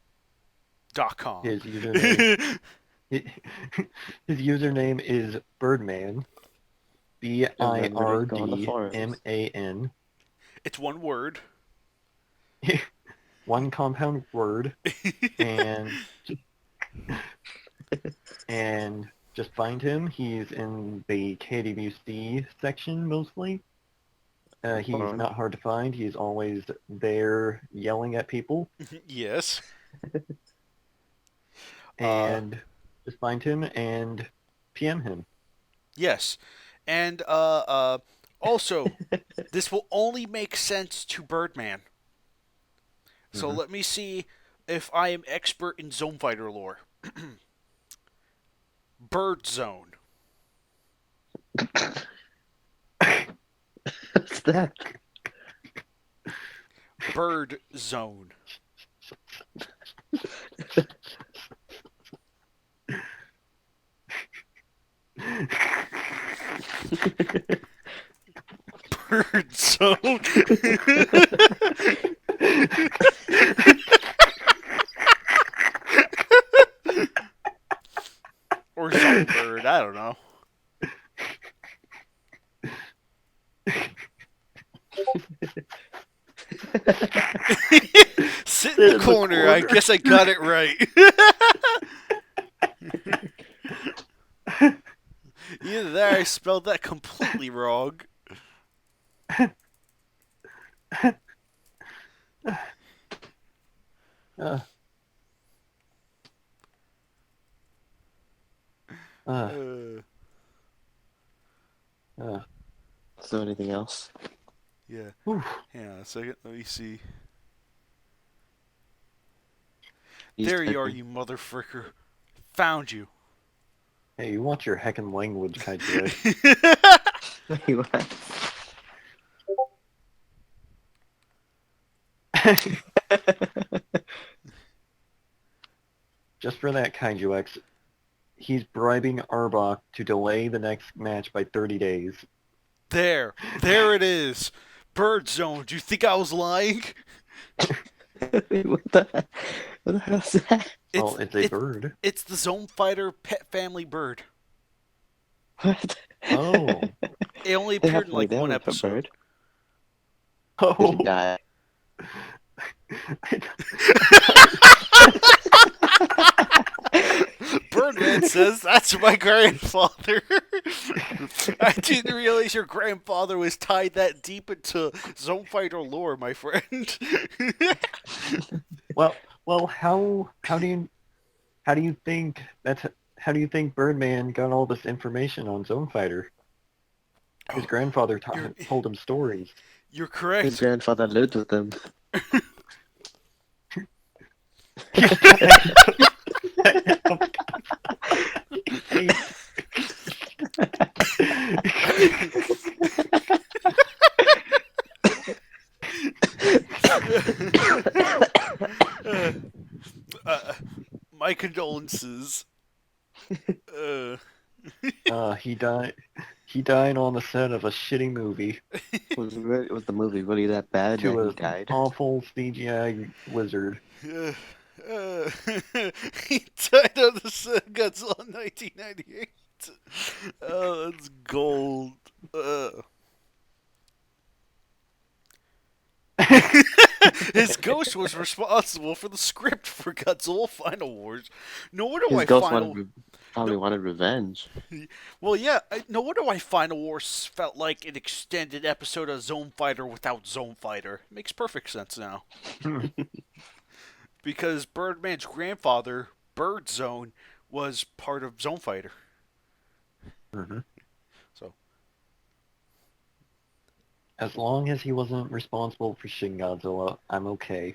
.com. His username his username is Birdman. Remember to go on the Birdman. It's one word. One compound word, and and just find him. He's in the KWC section mostly. He's Alright. not hard to find. He's always there yelling at people. Yes. And just find him and PM him. Yes. And also, this will only make sense to Birdman. So Mhm. let me see if I am expert in Zone Fighter lore. Bird Zone. What's that? Bird Zone. Bird Zone. Or Zone Bird. I don't know. Sit in the corner. I guess I got it right. Either that or I spelled that completely wrong. Uh, uh, Uh, uh. So anything else? yeah. Whew. Hang on a second. Let me see. He's There you are, typing. you motherfricker. Found you. Hey, you want your heckin' language, Kaiju? He was. Just for that, Kaiju X, he's bribing Arbok to delay the next match by 30 days. There it is. Bird Zone. Do you think I was lying? What the hell is that? Well, it's a bird. It's the Zone Fighter pet family bird. What? Oh. It only They appeared have in like they one have a episode. bird. Oh. Did he die? Birdman says that's my grandfather. I didn't realize your grandfather was tied that deep into Zone Fighter lore, my friend. Well, how do you think Birdman got all this information on Zone Fighter? His grandfather told him stories. You're His correct. grandfather lived with him. My condolences. He died. He died on the set of a shitty movie Was the movie really that bad that to he an died? awful CGI lizard. He died on the set of Godzilla in 1998. Oh, that's gold. His ghost was responsible for the script for Godzilla Final Wars. No wonder His why ghost Final. probably wanted revenge. Well, yeah, no wonder why Final Wars felt like an extended episode of Zone Fighter without Zone Fighter. Makes perfect sense now. Because Birdman's grandfather, Bird Zone, was part of Zone Fighter. Mm-hmm. So, As long as he wasn't responsible for Shin Godzilla, I'm okay.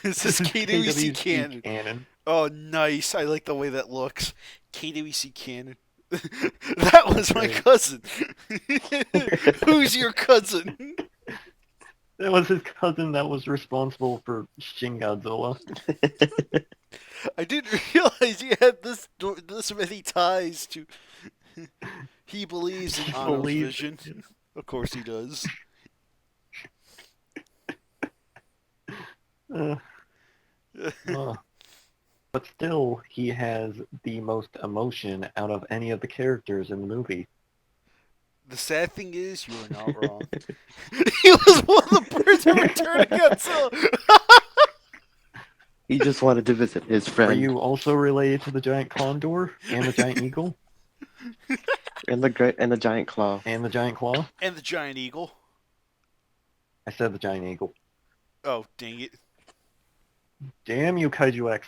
This is KWC canon. canon. Oh, nice. I like the way that looks. KWC canon. That was my cousin. Who's your cousin? That was his cousin that was responsible for Shin Godzilla. I didn't realize he had this many ties to. He believes in Anno's vision. Of course he does. But still, he has the most emotion out of any of the characters in the movie. The sad thing is, you are not wrong. He was one of the birds of returning Godzilla. He just wanted to visit his friend. Are you also related to the giant condor and the giant eagle And the giant claw. and the giant claw? And the giant eagle. I said the giant eagle. Oh, dang it. Damn you, Kaiju X.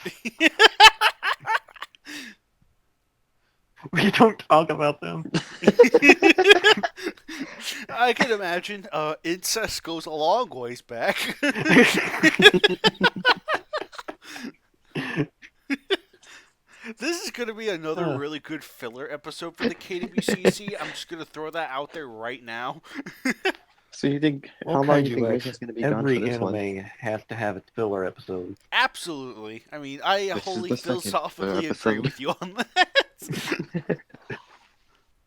We don't talk about them. I can imagine incest goes a long ways back. This is going to be another really good filler episode for the KWCC. I'm just going to throw that out there right now. So you think Well, how long do you Kaiju think X, Grayson's gonna be gone for every this anime one? has to have its filler episode. Absolutely. I mean, I This is wholly the second philosophically agree episode. with you on that.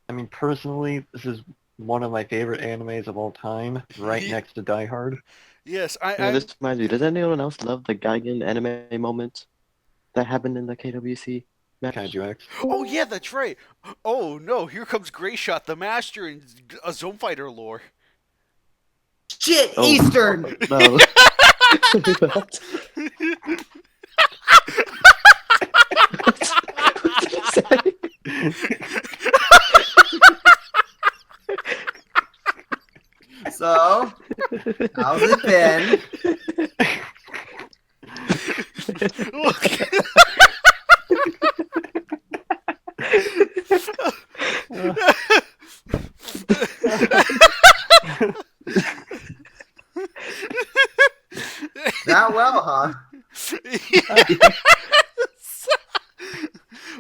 I mean, personally, this is one of my favorite animes of all time, right next to Die Hard. Yes, This reminds me, does anyone else love the Gigan anime moment that happened in the KWC match? Kaiju X. Oh, yeah, that's right. Oh, no, here comes Greyshot, the master in a Zone Fighter lore. Shit, Oh. Eastern! No. What? What did he say? So, how's it been? Not well, huh?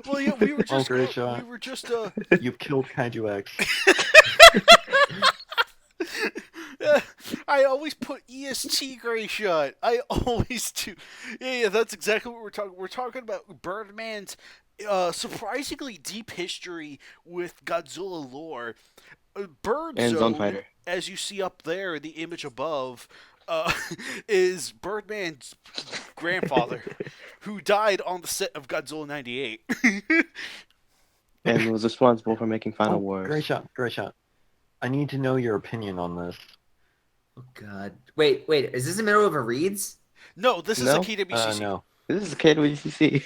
Well, yeah, we were just, Greyshot. we were just, You've killed Kaiju X. I always put EST Greyshot. I always do. Yeah, that's exactly what we're talking. We're talking about Birdman's surprisingly deep history with Godzilla lore. Bird And Zone Zone, Fighter. as you see up there, the image above, is Birdman's grandfather, who died on the set of Godzilla '98. And was responsible for making Final Wars. Greyshot. I need to know your opinion on this. Oh, God. Wait, is this the middle of a Reeds? No, this is No? a KWCC. No. This is KWCC.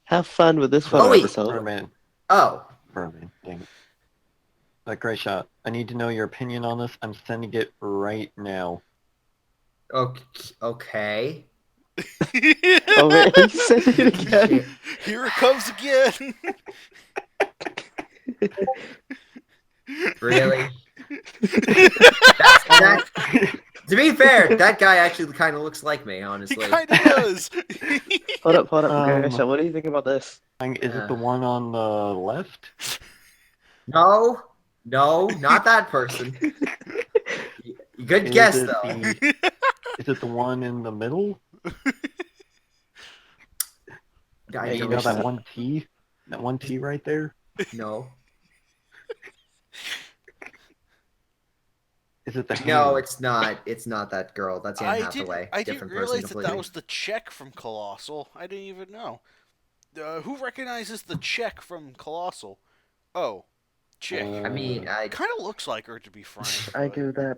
Have fun with this one Oh, wait. episode. Birdman. Oh. Birdman. Dang it. Greyshot, I need to know your opinion on this. I'm sending it right now. Okay. Oh, man, he said it again. Here it comes again. Really? To be fair, that guy actually kind of looks like me, He honestly. kind of does. Hold up. Um, What do you think about this? Is it the one on the left? No, not that person. Good Is guess, it though. Is it the one in the middle? I Hey, you don't know that know. one T? That one T right there? No. Is it the hand? No, it's not. It's not that girl. That's Anne I Hathaway. didn't Different realize person that completely. was the check from Colossal. I didn't even know. Who recognizes the check from Colossal? Oh, chick. I mean, I Kind of looks like her, to be frank. I but- give that.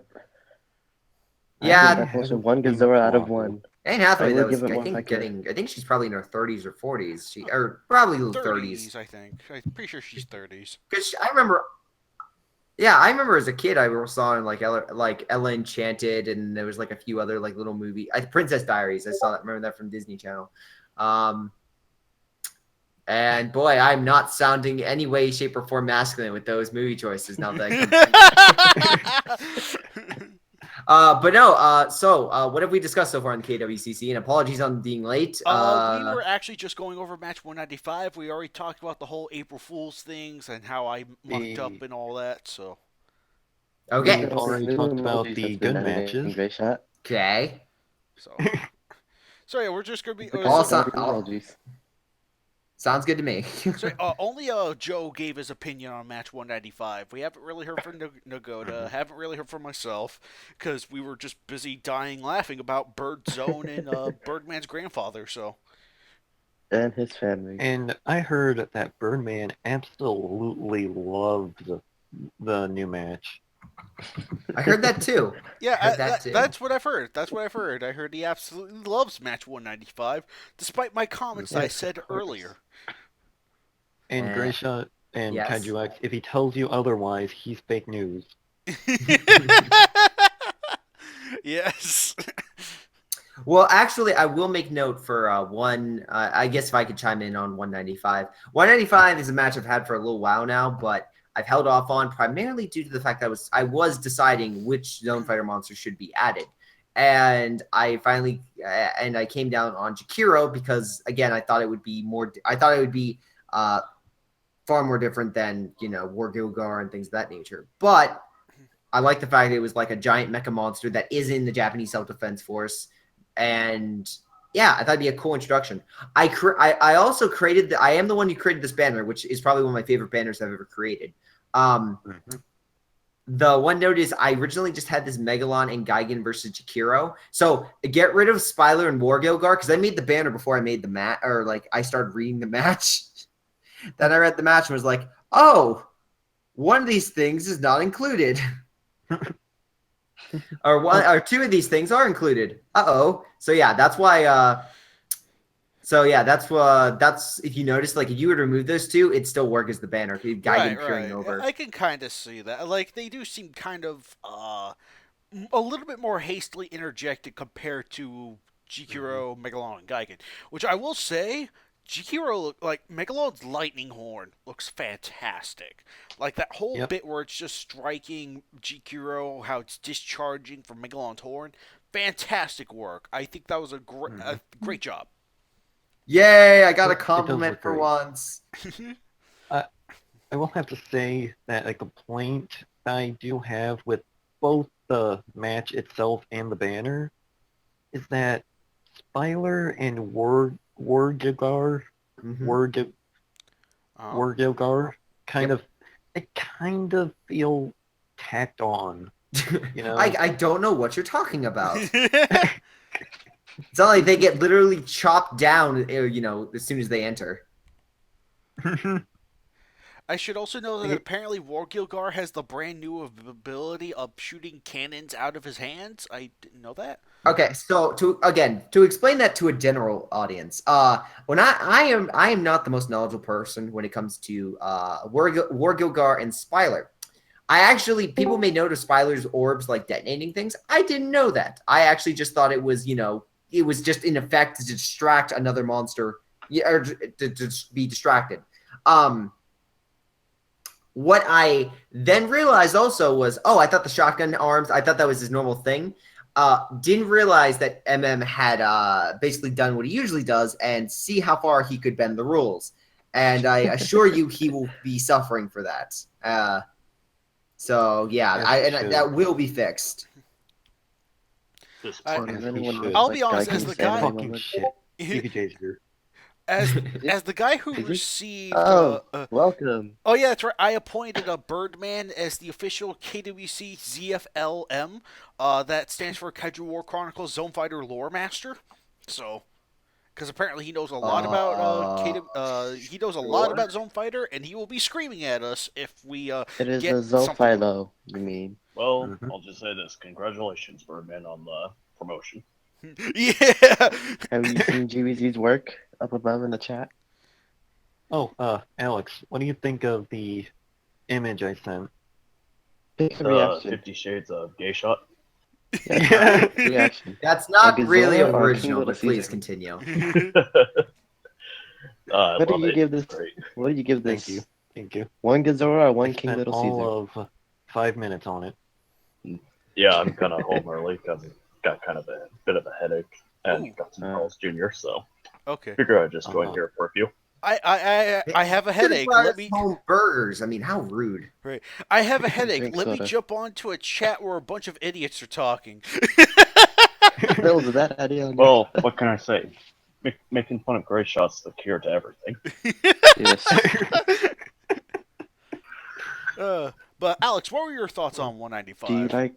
Yeah. I give that person one Gazora out of one. Anne Hathaway. I That would was, give it I one if I think could. I think she's probably in her 30s or 40s. Or probably 30s. I think. I'm pretty sure she's 30s. Because I remember. Yeah, I remember as a kid I saw in like Ella Enchanted, and there was like a few other like little movie. Princess Diaries. I saw that. Remember that from Disney Channel. And boy, I'm not sounding any way, shape, or form masculine with those movie choices. Now that But no. So what have we discussed so far in the KWCC? And apologies on being late. We were actually just going over match 195. We already talked about the whole April Fool's things and how I mucked up and all that. So Okay. We've already talked about the good matches. Great shot. Okay. So yeah, we're just gonna be. Sounds good to me. Only Joe gave his opinion on match 195. We haven't really heard from Nagoda. Haven't really heard from myself because we were just busy dying laughing about Bird Zone and Birdman's grandfather. So. And his family. And I heard that Birdman absolutely loved the new match. I heard that too. Yeah, that's what I've heard. I heard he absolutely loves match 195, despite my comments I said earlier. And Grayshot and Kaiju X, if he tells you otherwise, he's fake news. Yes. Well, actually, I will make note for I guess if I could chime in on 195. 195 is a match I've had for a little while now, but I've held off on primarily due to the fact that I was deciding which Zone Fighter monster should be added. And I finally I came down on Jakiro because, again, I thought it would be far more different than, War Gilgar and things of that nature. But I like the fact that it was like a giant mecha monster that is in the Japanese Self-Defense Force. And yeah, I thought it'd be a cool introduction. I also created I am the one who created this banner, which is probably one of my favorite banners I've ever created. The one note is I originally just had this Megalon and Gigan versus Jakiro. So get rid of Spyler and War Gilgar because I made the banner before I made the match, or like I started reading the match. Then I read the match and was like, oh, one of these things is not included. or two of these things are included. Uh-oh. So yeah, that's why that's if you notice, like if you were to remove those two, it'd still work as the banner. Gigan peering over. I can kind of see that. Like they do seem kind of a little bit more hastily interjected compared to Jikiro, Megalon, and Gigan. Which I will say, Jikiro, like Megalon's lightning horn looks fantastic. Like that whole bit where it's just striking Jikiro, how it's discharging from Megalon's horn. Fantastic work. I think that was a great job. Yay, I got a compliment for once. I will have to say that a complaint I do have with both the match itself and the banner is that Spyler and Wargilgar kind of feel tacked on. I don't know what you're talking about. It's not like they get literally chopped down, as soon as they enter. I should also know that apparently Wargilgar has the brand new ability of shooting cannons out of his hands. I didn't know that. Okay, so to explain that to a general audience, when I am not the most knowledgeable person when it comes to Wargilgar and Spyler. People may notice Spyler's orbs like detonating things. I didn't know that. I actually just thought it was, it was just in effect to distract another monster, or to be distracted. What I then realized also was, I thought the shotgun arms, I thought that was his normal thing. Didn't realize that MM had basically done what he usually does and see how far he could bend the rules. And I assure you he will be suffering for that. That will be fixed. I'll be honest, as the guy, as the guy who received. Welcome. Oh yeah, that's right. I appointed a Birdman as the official KWC ZFLM. That stands for Kaiju War Chronicles Zone Fighter Lore Master. So, because apparently he knows a lot about he knows a lot about Zone Fighter, and he will be screaming at us if we it is a Zone Fighter, you mean? Well, I'll just say this: congratulations, Birdman, on the promotion. Yeah. Have you seen GWZ's work up above in the chat? Oh, Alex, what do you think of the image I sent? The 50 Shades of Gay Shot. Yeah, reaction. That's not really original, but please continue. What do you give this? What do you give this? Thank you. One Gazora or one King Little Caesar? All of 5 minutes on it. Yeah, I'm kind of home early because I got kind of a bit of a headache and Ooh. got some Carl's Jr. So Okay. figure I'd just join here for a few. I have a headache. Let me. Home burgers. I mean, how rude. Right. I have a headache. Drink Let me soda. jump onto a chat where a bunch of idiots are talking. That was a bad idea. Well, what can I say? Making fun of Gray Shot's the cure to everything. Yes. But Alex, what were your thoughts on 195? Do you like?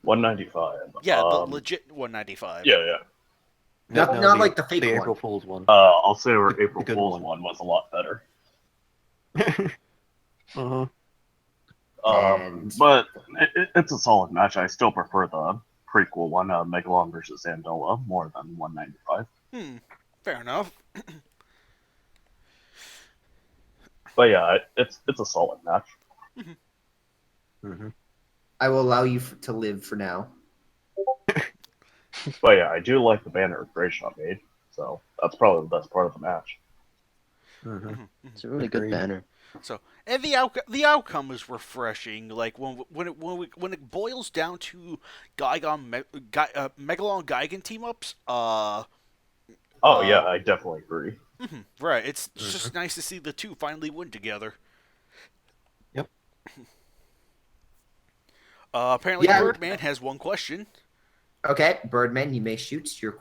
195. Yeah, the legit 195. Yeah. Not like the fake one. April Fool's one. I'll say our April good Fool's one. one was a lot better. Uh-huh. But it's a solid match. I still prefer the prequel one, Megalon versus Zandola, more than 195. Fair enough. But yeah, it's a solid match. Mm-hmm. I will allow you to live for now. But yeah, I do like the banner Gray Shot made, so that's probably the best part of the match. Mm-hmm. It's a really good Agreed. banner. So, and the outcome is refreshing. Like when it boils down to Megalon Gigan team ups. Oh yeah, I definitely agree. Right. It's just nice to see the two finally win together. Yep. Apparently, Yeah. Birdman has one question. Okay, Birdman, you may shoot your.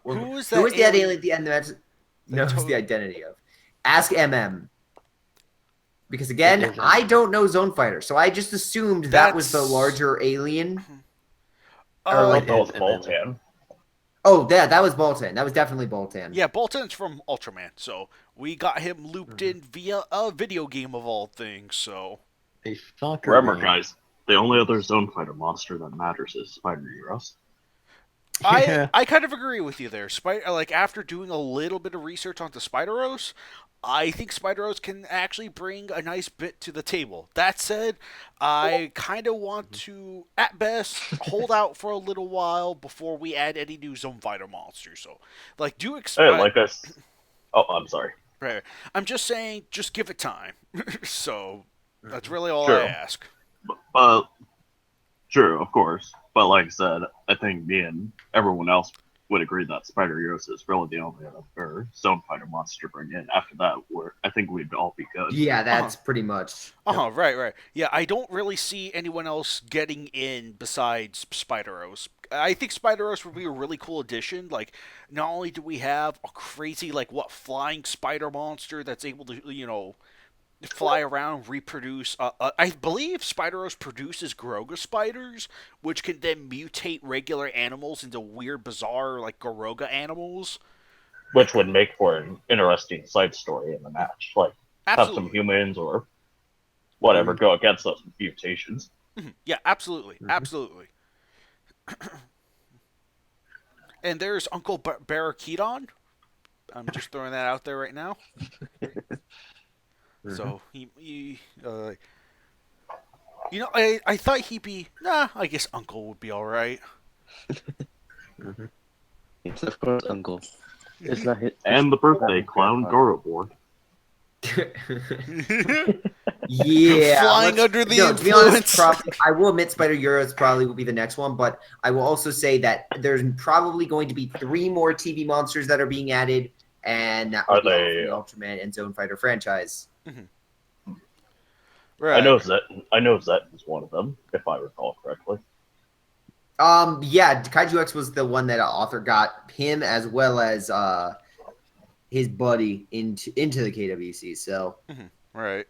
Who is Who that is the alien- alien at the end that knows Toho- the identity of? Ask MM. Because again, It is I MM. don't know Zone Fighter, so I just assumed that was the That's- larger alien. Uh, like- That was and then- Boltan. Oh, that was Boltan. That was definitely Boltan. Yeah, Bolton's from Ultraman, so we got him looped in via a video game of all things. So A soccer Remember, game. guys, the only other Zone Fighter monster that matters is Spider Euros. Yeah. I kind of agree with you there. Like after doing a little bit of research onto Spideros, I think Spideros can actually bring a nice bit to the table. That said, I kind of want to, at best, hold out for a little while before we add any new Zone Fighter monsters. So, like, Hey, oh, I'm sorry. Right. I'm just saying, just give it time. So that's really all Sure. I ask. Sure, of course. But like I said, I think me and everyone else would agree that Spider Euros is really the only other Zone Fighter monster to bring in. After that, I think we'd all be good. Yeah, that's pretty much. Right. Yeah, I don't really see anyone else getting in besides Spideros. I think Spideros would be a really cool addition. Like, not only do we have a crazy, flying spider monster that's able to, fly around, reproduce. I believe Spideros produces Garoga spiders, which can then mutate regular animals into weird, bizarre, Garoga animals. Which would make for an interesting side story in the match. Like, have some Absolutely. humans or whatever go against those mutations. Yeah, absolutely. Absolutely. And there's Uncle Barrakedon. I'm just throwing that out there right now. So he I thought he'd be I guess Uncle would be all right. Yes, of course, Uncle. It's not his. And the birthday clown Goroborg. Yeah, Flying under the to be honest, influence. I will admit Spider Euros probably will be the next one, but I will also say that there's probably going to be 3 more TV monsters that are being added, and that will Are be all they- from the Ultraman and Zone Fighter franchise. Right. I know Zet is one of them, if I recall correctly. Yeah, Kaiju X was the one that author got him as well as his buddy into the KWC. So Right.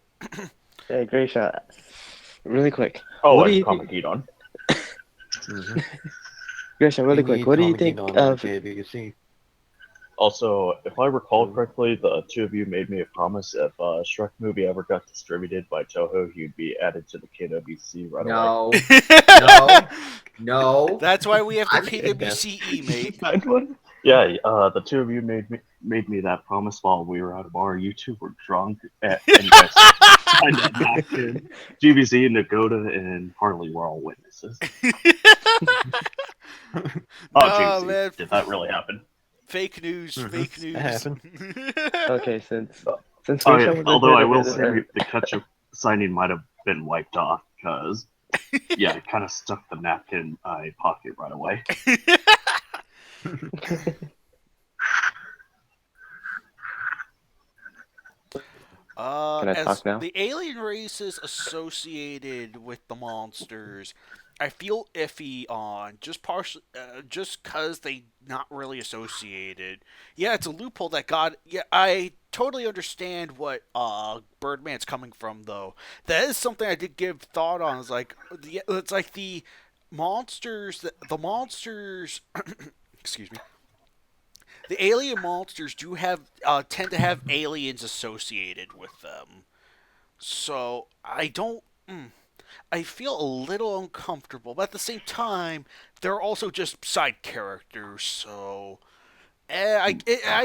Hey, great shot. Really quick. Oh, What do and you think? Kamagedon. Great shot, really quick. What do you think of? KWC? Also, if I recall correctly, the two of you made me a promise if Shrek movie ever got distributed by Toho, he'd be added to the KWC right away. no. That's why we have the I'm- KWCE, mate. Yeah, the two of you made me that promise while we were at a bar. You two were drunk, and you guys signed that back in. GBZ, Nagoda, and Harley were all witnesses. No, GBZ, man. did that really happen? Fake news. Fake news. That happened. Okay, since Oh, Great yeah, Shot was although I there, will then- say the Ketchup signing might have been wiped off because Yeah, I kind of stuck the napkin in my pocket right away. Can I As talk now? the alien races associated with the monsters, I feel iffy on just cause they not really associated. Yeah, it's a loophole that got. Yeah, I totally understand what Birdman's coming from though. That is something I did give thought on. It's like the monsters. Excuse me. The alien monsters do have tend to have aliens associated with them. So I don't. I feel a little uncomfortable, but at the same time, they're also just side characters. So I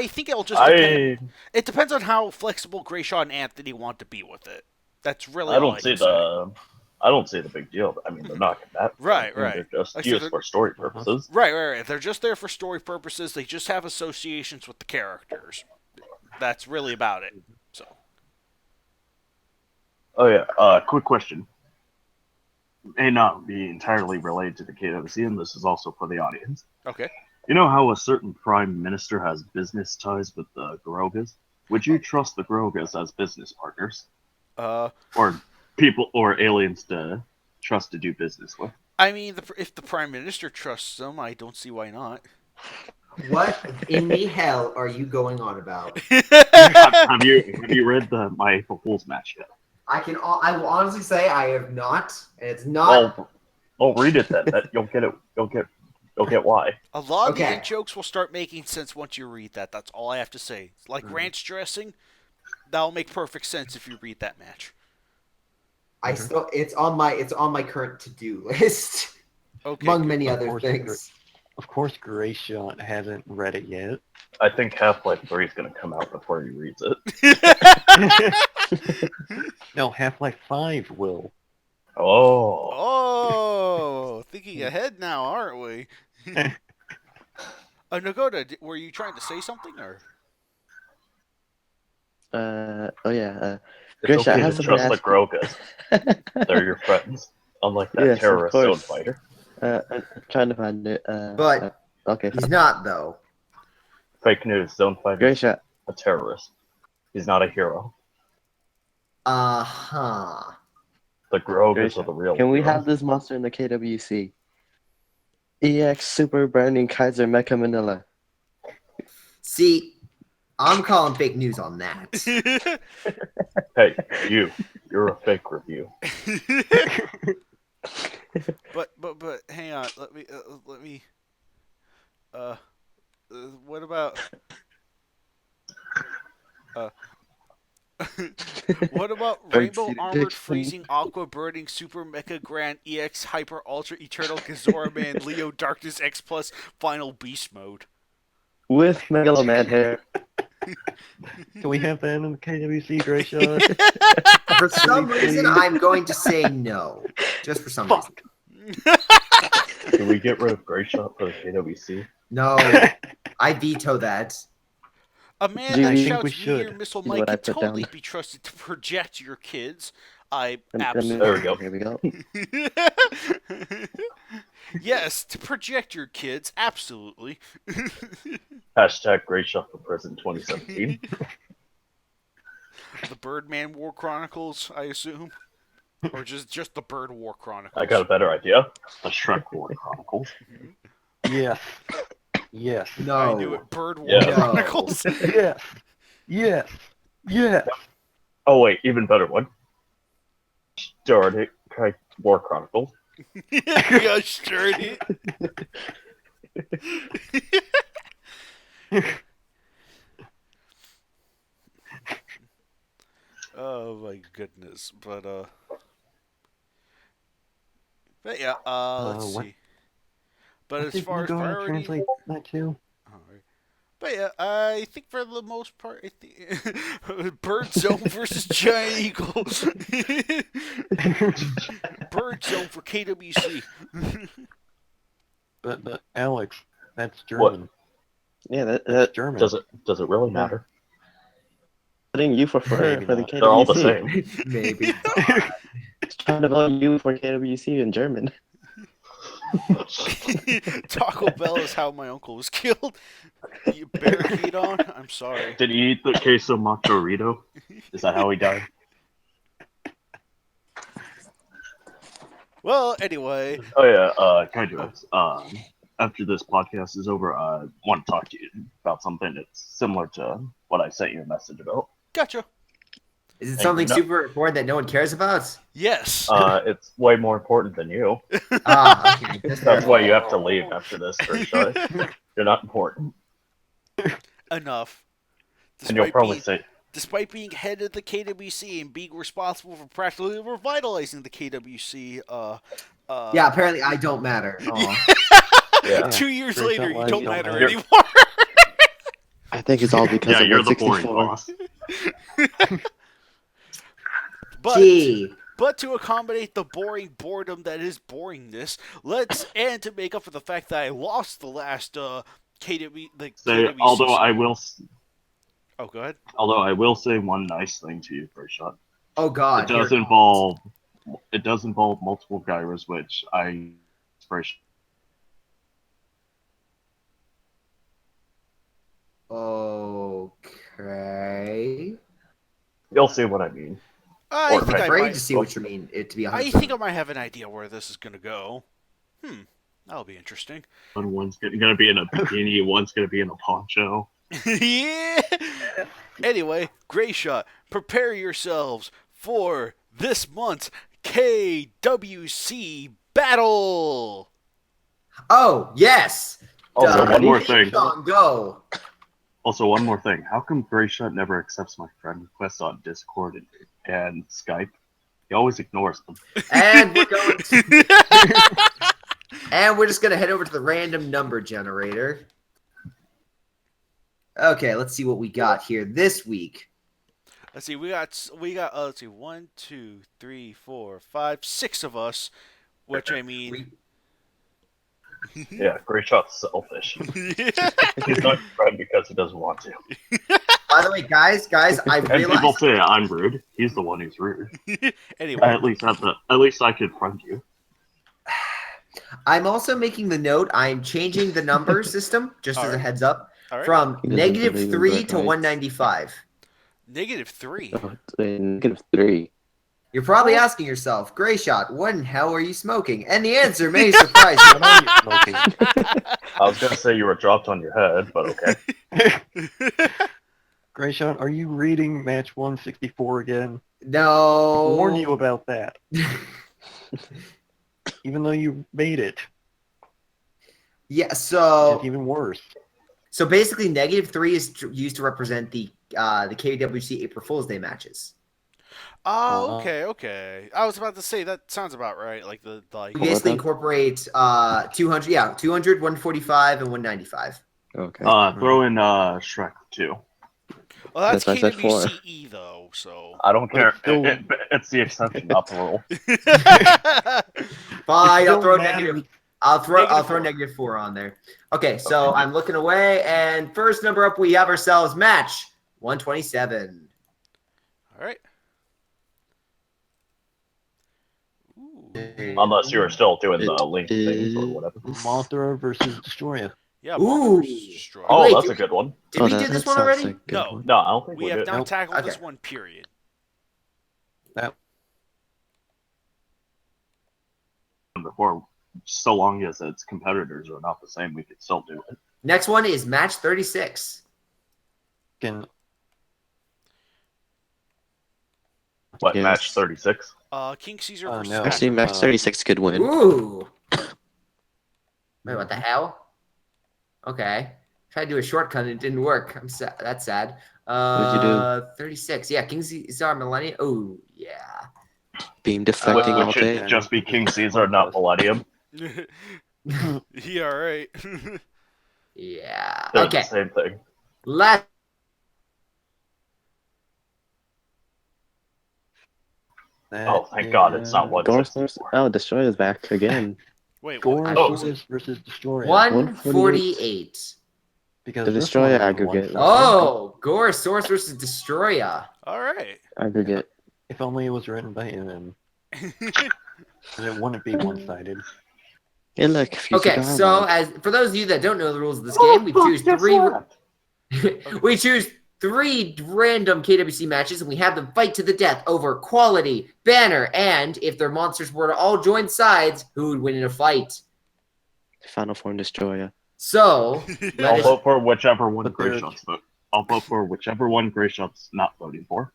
think it'll just depend. I It depends on how flexible Grayshaw and Anthony want to be with it. That's really I all don't I see can say. I don't see the big deal. I mean, they're not that. Right, They're right. just Like I said, used for story purposes. Right. They're just there for story purposes. They just have associations with the characters. That's really about it. So. Oh yeah. Quick question. May not be entirely related to the KWC, and this is also for the audience. Okay. You know how a certain prime minister has business ties with the Grogas? Would you trust the Grogas as business partners, or people or aliens to trust to do business with? I mean, if the prime minister trusts them, I don't see why not. What in the hell are you going on about? Have you read the My April Fool's match yet? I will honestly say I have not, and it's not. Well, read it then. You'll get it. You'll get why. A lot of Okay. the jokes will start making sense once you read that. That's all I have to say. Like ranch dressing, that'll make perfect sense if you read that match. It's on my current to-do list, Okay. among good. many Of other course, things. Of course, Grayshaw hasn't read it yet. I think Half-Life 3 is going to come out before he reads it. No, Half-Life 5 will. Oh. Oh, thinking ahead now, aren't we? Nagoda, were you trying to say something or? Oh yeah. It's Grayshaw, I okay have to something trust to the ask you. Grogas. They're your friends. Unlike that Yes, of terrorist zone course. fighter. I'm trying to find it. But okay. he's not though. Fake news. Zone fighter. Grayshaw. A terrorist. He's not a hero. Uh-huh. The Grogas are the real Can we heroes. have this monster in the KWC? EX Super Burning Kaiser Mecha Manila. See, I'm calling fake news on that. Hey, you're a fake review. but hang on. Let me. What about? What about Rainbow Armored Freezing Aqua Burning Super Mecha Grand EX Hyper Ultra Eternal Gazora Man Leo Darkness X Plus Final Beast Mode? With Megaloman hair. Can we have that in the KWC, Grayshaw? For some Please. reason, I'm going to say no. Just for some reason. Can we get rid of Grayshot for the KWC? No, I veto that. A man Jimmy, that I think shouts we Meteor should. Missile Is Mike what I can put totally down. be trusted to project your kids. I Let me- There we go. Here we go. Yes, to project your kids, absolutely. Hashtag Grayshot for President 2017. The Birdman War Chronicles, I assume, or just the Bird War Chronicles. I got a better idea. The Shrek War Chronicles. Yes. Yes. No. I knew it. Bird War Yeah. Chronicles. Yes. Yes. Yes. Oh wait, even better one. Darn it, War Chronicles. Yeah, sure. Oh my goodness, but yeah, let's what- see. But as Did far as Nagoya priority, translate that too? alright. But yeah, I think for the most part, I think Bird Zone versus Giant Eagle. Bird Zone for KWC. But Alex, that's German. Yeah, That's that German. Does it really matter? putting you for Maybe the not. KWC. They're all the same. Maybe. Kind of on you for KWC in German. Taco Bell is how my uncle was killed. You barricade on? I'm sorry. Did he eat the queso machorito? Is that how he died? Well, anyway. Oh yeah, Kaiju. After this podcast is over, I want to talk to you about something that's similar to what I sent you a message about. Gotcha. Is it something super important that no one cares about? Yes. It's way more important than you. Okay. That's why you have to leave after this first shot. You're not important. Enough. And you'll probably say, despite being head of the KWC and being responsible for practically revitalizing the KWC, yeah, apparently I don't matter. yeah. 2 years Turns later, out you why don't you don't matter matter. anymore. I think it's all because yeah, of you're the boring 164. boss. Gee. But to accommodate the boring boredom that is boringness, and to make up for the fact that I lost the last KWC. Although I will. Oh, go ahead. Although I will say one nice thing to you first shot. Oh God. It does involve multiple gyros, which I first. Okay. You'll see what I mean. I Or think I'm I afraid might. to see what you mean. It to be I 100%. think I might have an idea where this is gonna go. That'll be interesting. One's gonna be in a bikini, one's gonna be in a poncho. Yeah. Anyway, Gray Shot, prepare yourselves for this month's KWC Battle. Oh yes. Also, Duh. one more Theme thing. song, go. Also, one more thing. How come Grayshot never accepts my friend requests on Discord and Skype? He always ignores them. And we're going. And we're just gonna head over to the random number generator. Okay, let's see what we got here this week. Let's see, we got let's see, 1, 2, 3, 4, 5, 6 of us, which I mean. Yeah, Grayshot's selfish. He's not your friend because he doesn't want to. By the way, guys, I And people realized. say I'm rude. He's the one who's rude. Anyway, At least I could friend you. I'm also making the note. I'm changing the number system, just as a Alright. heads up, Alright. from He doesn't believe in -3 to birthrights. 195. -3. Oh, -3. You're probably asking yourself, Gray Shot, what in hell are you smoking? And the answer may surprise you. What are you smoking? I was gonna say you were dropped on your head, but okay. Grayshot, are you reading match 164 again? I No. warned you about that. Even though you made it, Yeah, it's so even worse. basically -3 is used to represent the KWC April Fool's Day matches. Oh, okay. I was about to say that sounds about right. Like We What basically about incorporate 200, 145, and 195. Okay. Throw in Shrek too. Well, that's That's why I said 4. KWCE though, so. I don't care. still- It's the exception, not the rule. Fine, I'll Still throw matters. negative. I'll throw -4. -4 on there. Okay, so I'm looking away, and first number up, we have ourselves match 127. All right. Ooh. Unless you were still doing the It link things or whatever. Mothra versus Destroyer. Yeah. Ooh. Mothra versus Destroyer. Oh, Wait, that's did a good one. Did we do this one already? No. No, I don't think We we have did. not Nope. tackled this Okay. one. Period. Before, so long as its competitors are not the same, we could still do it. Next one is match 36. Can What, Yes. match 36? King Caesar Oh, versus. no. Actually, Max 36 could win. Ooh. Wait, what the hell? Okay. Tried to do a shortcut and it didn't work. I'm sad. That's sad. What'd you do? 36. Yeah, King Caesar Millennium. Oh, yeah. Beam deflecting all Which day. should just be King Caesar, not Palladium. Yeah. All right. Yeah. They're Okay. the same thing. Last. Oh, thank God it's not one. Gorosaurus. Oh, Destroyer's back again. Wait. What? Gorosaurus versus Destroyer. 148. Because The this Destroyer one was aggregate. one-sided. Oh, Gorosaurus versus Destroya. All right. Aggregate. If only it was written by him. And it wouldn't be one-sided. Yeah, look, future Okay, so dialogue. for those of you that don't know the rules of this game, we choose three. We choose 3 random KWC matches, and we have them fight to the death over quality, banner, and if their monsters were to all join sides, who would win in a fight. Final Form Destroyer. So, I'll vote for whichever one But they're- Greyshot's vote. I'll vote for whichever one Greyshot's not voting for.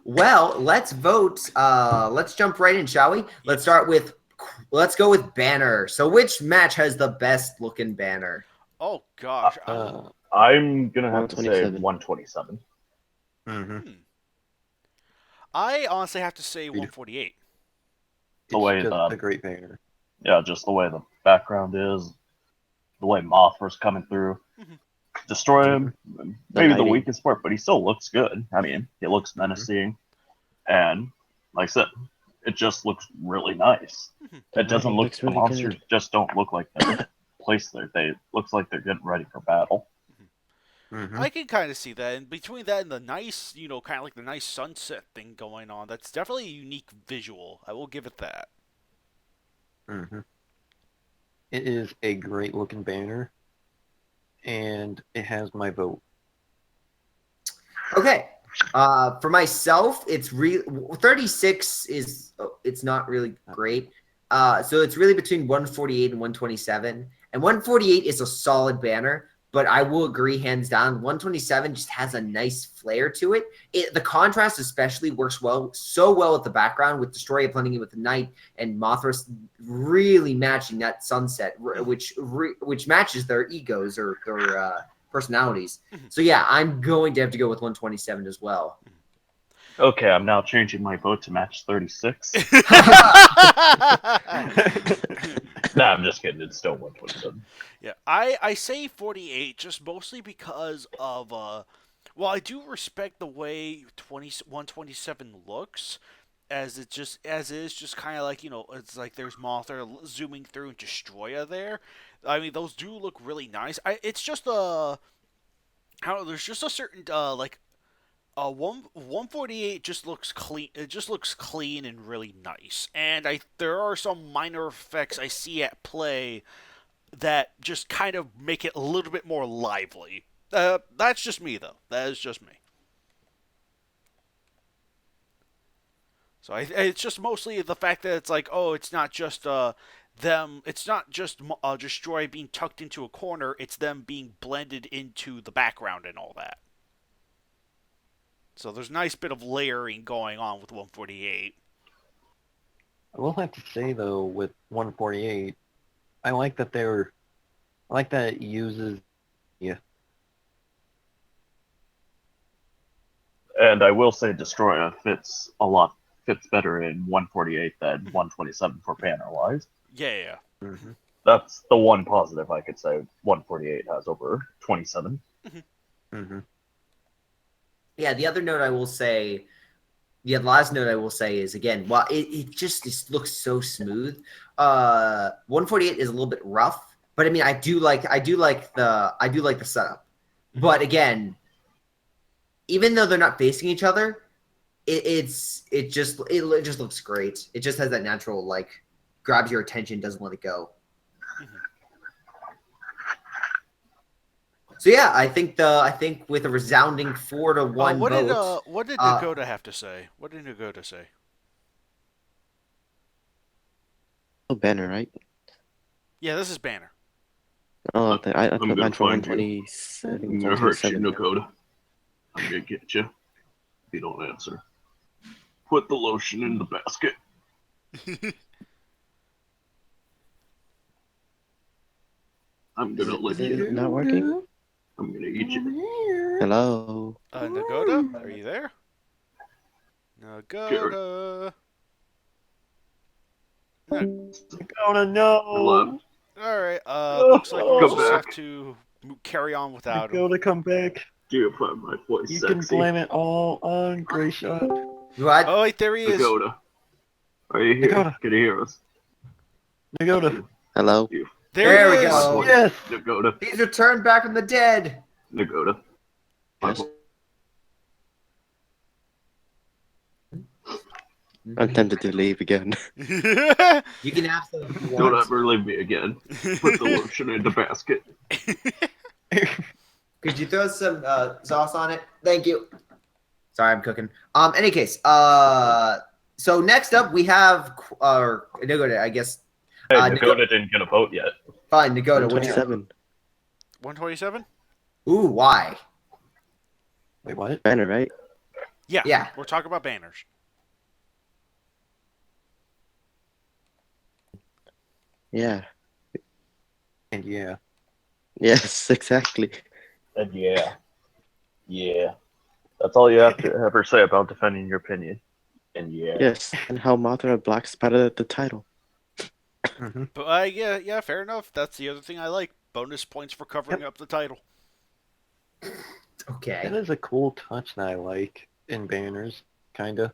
well, let's vote. Let's jump right in, shall we? Let's go with banner. So, which match has the best looking banner? Oh gosh. I'm gonna have to say 127. 127. I honestly have to say 148. The way It's just the a great banner. yeah, just the way the background is, the way Mothra's coming through, destroy him. Maybe the lighting. weakest part, but he still looks good. I mean, he looks menacing, and like I said, it just looks really nice. It doesn't look. looks The really monsters good. just don't look like they're placed there. They looks like they're getting ready for battle. I can kind of see that, and between that and the nice, kind of like the nice sunset thing going on, that's definitely a unique visual. I will give it that. It is a great looking banner, and it has my vote. Okay. For myself, it's 36 is it's not really great. So it's really between 148 and 127. And 148 is a solid banner, but I will agree hands down 127 just has a nice flair to it. The contrast especially works so well with the background, with Destroyer blending in with the night and Mothra really matching that sunset, which matches their egos or their personalities. So yeah, I'm going to have to go with 127 as well. Okay, I'm now changing my vote to match 36. Nah, I'm just kidding. It's still 127. Yeah, I say 48 just mostly because of I do respect the way 127 looks, as it is just kind of like, it's like there's Mothra zooming through and Destroyer there. I mean, those do look really nice. It's just there's just a certain 148 just looks clean. It just looks clean and really nice. And there are some minor effects I see at play that just kind of make it a little bit more lively. That's just me, though. That is just me. So it's just mostly the fact that it's like, it's not just them. It's not just Destroy being tucked into a corner. It's them being blended into the background and all that. So there's a nice bit of layering going on with 148. I will have to say though, with 148, I like that it uses And I will say Destroyer fits better in 148 than 127 for banner wise. Yeah. That's the one positive I could say 148 has over 27. Yeah, the other note I will say, the last note I will say is, again, while it just looks so smooth, 148 is a little bit rough, but I mean, I do like the setup. But again, even though they're not facing each other, it just looks great. It just has that natural, like, grabs your attention, doesn't let it go. So yeah, I think with a resounding 4-1 vote. What did Nagoda have to say? What did Nagoda say? Oh, banner, right? Yeah, this is banner. Oh, I I'm put gonna mine for find you. 127. I'm gonna hurt you, 127. Nakoda. I'm gonna get you if you don't answer. Put the lotion in the basket. I'm gonna lick Is you. it not working? I'm gonna eat you. Hello? Nagoda, are you there? Nagoda. Oh no! Alright, looks like we'll Come just back. have to carry on without him. Go to come back. Do you find my voice You sexy? can blame it all on Greyshot. What? Oh, wait, there he is. Nagoda. Are you here? Nagoda. Can you hear us? Nagoda. Hello? You. There he we is. go. Yes. Nagoda. He's returned back from the dead. Nagoda. My Yes. vo- I'm tempted to leave again. You can absolutely Don't want. ever leave me again. Put the lotion in the basket. Could you throw some sauce on it? Thank you. Sorry, I'm cooking. Any case, so next up we have Nagoda, I guess. Hey, Nagoda. Dakota didn't get a vote yet. Fine, Nagoda. What's your 27. 127? Ooh, why? Wait, what? Banner, right? Yeah. Yeah. We're talking about banners. Yeah. And yeah. Yes, exactly. And yeah. That's all you have to ever say about defending your opinion. And yeah. Yes, and how Mothra of Black spotted the title. Mm-hmm. But yeah, fair enough. That's the other thing I like. Bonus points for covering up the title. Okay. That is a cool touch that I like in banners, kinda.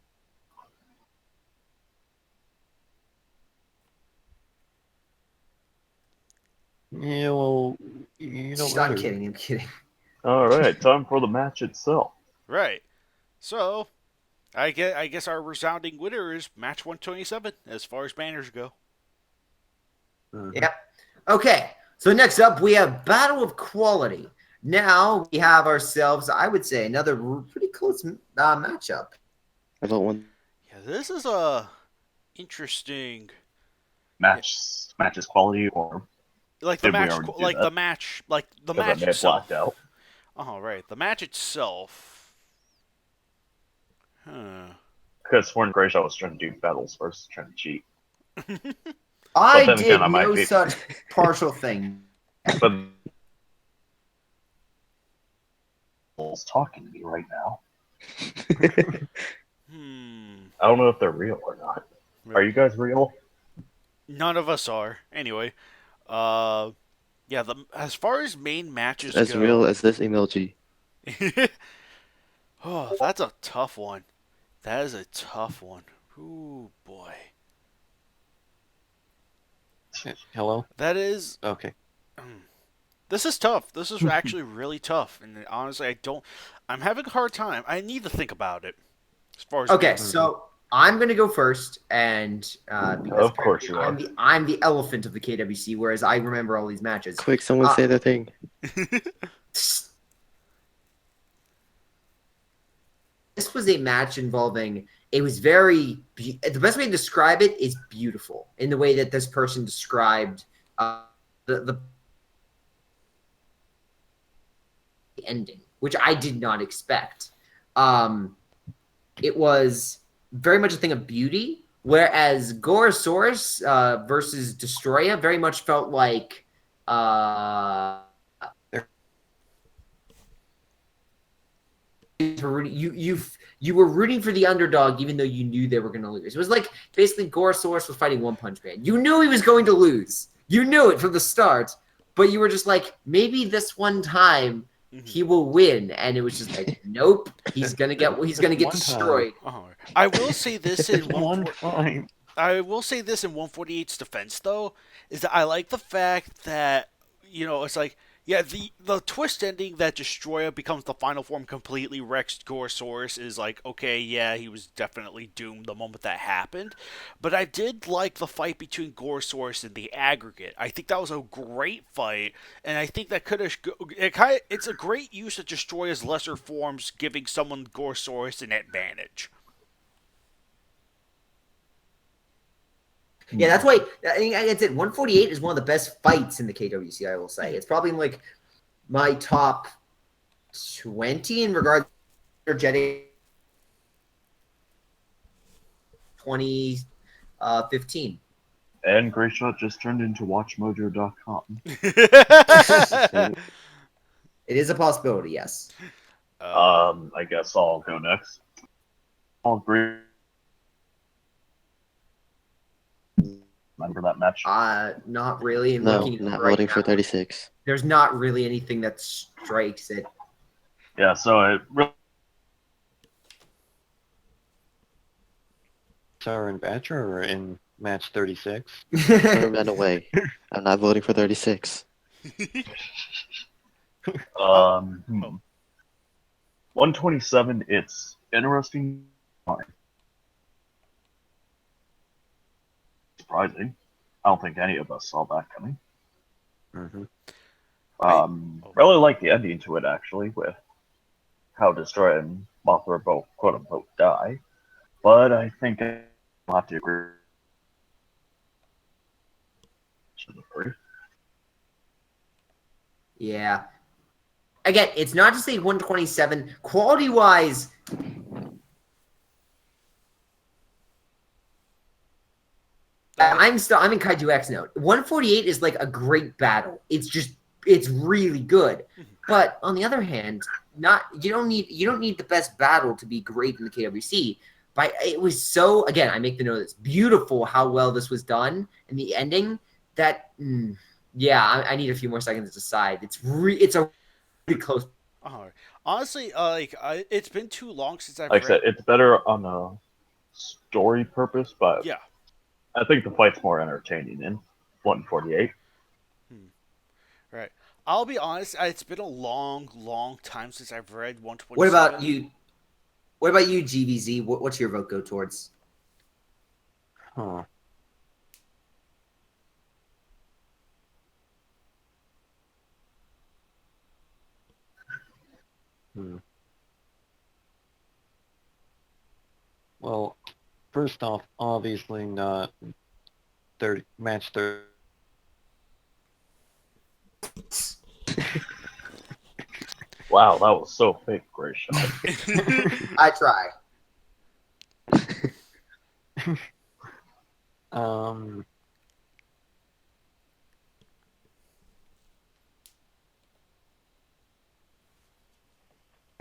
Yeah, well, you know I'm kidding. I'm kidding. Alright, time for the match itself. Right. So, I guess our resounding winner is match 127 as far as banners go. Mhm. Yep. Okay. So next up we have Battle of Quality. Now we have ourselves, I would say, another pretty close matchup. I vote one. Yeah, this is a interesting. Match's quality, or Like the did we match, already do like that? the match, like the Because I match may have itself. blacked out. Oh, right. The match itself. Huh. Because Sworn Grayshaw was trying to do battles first, trying to cheat. I then did again, I might no be- such partial thing. But is talking to me right now. I don't know if they're real or not. Are you guys real? None of us are. Anyway, yeah. As far as main matches As go, real as this emoji. oh, that's a tough one. That is a tough one. Ooh, boy. Hello? That is. Okay. This is tough. This is actually really tough, and honestly, I'm having a hard time. I need to think about it. As far as Okay, so I'm gonna go first, and because Of course you are. I'm the elephant of the KWC, whereas I remember all these matches. Quick, someone say their thing. This was a match involving. It was very. The best way to describe it is beautiful in the way that this person described the ending, which I did not expect. It was very much a thing of beauty, whereas Gorosaurus versus Destroya very much felt like you were rooting for the underdog even though you knew they were going to lose. It was like basically Gorosaurus was fighting One Punch Man. You knew he was going to lose. You knew it from the start, but you were just like, maybe this one time he will win, and it was just like, nope, he's gonna get destroyed. I will say this in One time. I will say this in 148's defense, though, is that I like the fact that, it's like, yeah, the twist ending that Destroya becomes the final form completely wrecks Gorosaurus is like, okay, yeah, he was definitely doomed the moment that happened. But I did like the fight between Gorosaurus and the aggregate. I think that was a great fight, and I think that it's a great use of Destroya's lesser forms, giving someone Gorosaurus an advantage. Yeah, that's why I think I said 148 is one of the best fights in the KWC. I will say it's probably in like my top 20 in regard to energetic 2015. And Grayshot just turned into WatchMojo.com. It is a possibility, yes. I guess I'll go next. I'll agree. Remember that match? Not really. I'm No, looking not right voting for now. 36. There's not really anything that strikes it. Yeah, so it really. Are in Bachelor or in match 36? Turn that away. I'm not voting for 36. 127, it's interesting. surprising. I don't think any of us saw that coming. Mm-hmm. Really like the ending to it, actually, with how Destroyer and Mothra both quote-unquote die. But I think I'll have to agree. Yeah. Again, it's not to say 127 quality-wise. I'm in Kaiju X now. 148 is like a great battle. It's really good. But on the other hand, you don't need the best battle to be great in the KWC. But it was so, again, I make the note, it's beautiful how well this was done in the ending that I need a few more seconds to decide. It's a really close. Honestly, it's been too long since I've Like I said, read. it's better on a story purpose, but Yeah. I think the fight's more entertaining in 148. Right. I'll be honest. It's been a long, long time since I've read 127. What about you? What about you, GVZ? What's your vote go towards? Huh. Well, first off, obviously not match 30. Wow, that was so fake, Gray Shot. I try.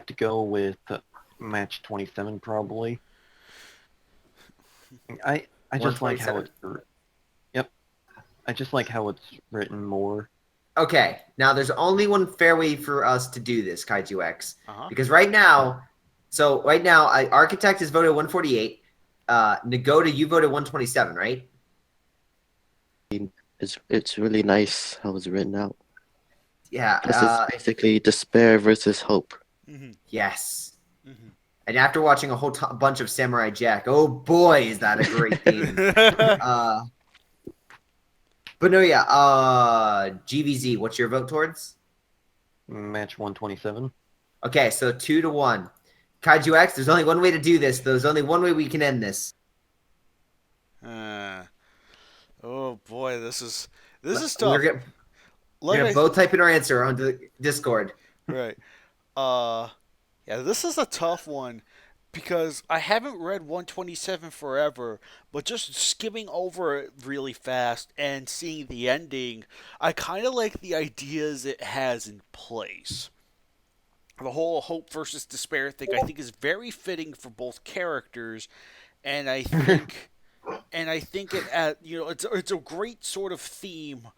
To go with match 27 probably. I just like how it's. Yep. I just like how it's written more. Okay, now there's only one fair way for us to do this, Kaiju X, Uh-huh. because right now, Architect has voted 148. Nagoda, you voted 127, right? It's really nice how it's written out. Yeah. It's basically despair versus hope. Mm-hmm. Yes. Mm-hmm. And after watching a whole bunch of Samurai Jack, oh boy, is that a great theme. But no, yeah. GVZ, what's your vote towards? Match 127. Okay, so 2-1. Kaiju X, there's only one way to do this. There's only one way we can end this. Oh boy, this is tough. We're gonna both type in our answer on the Discord. Right. Yeah, this is a tough one because I haven't read 127 forever, but just skimming over it really fast and seeing the ending, I kind of like the ideas it has in place. The whole hope versus despair thing I think is very fitting for both characters, and I think it's a great sort of theme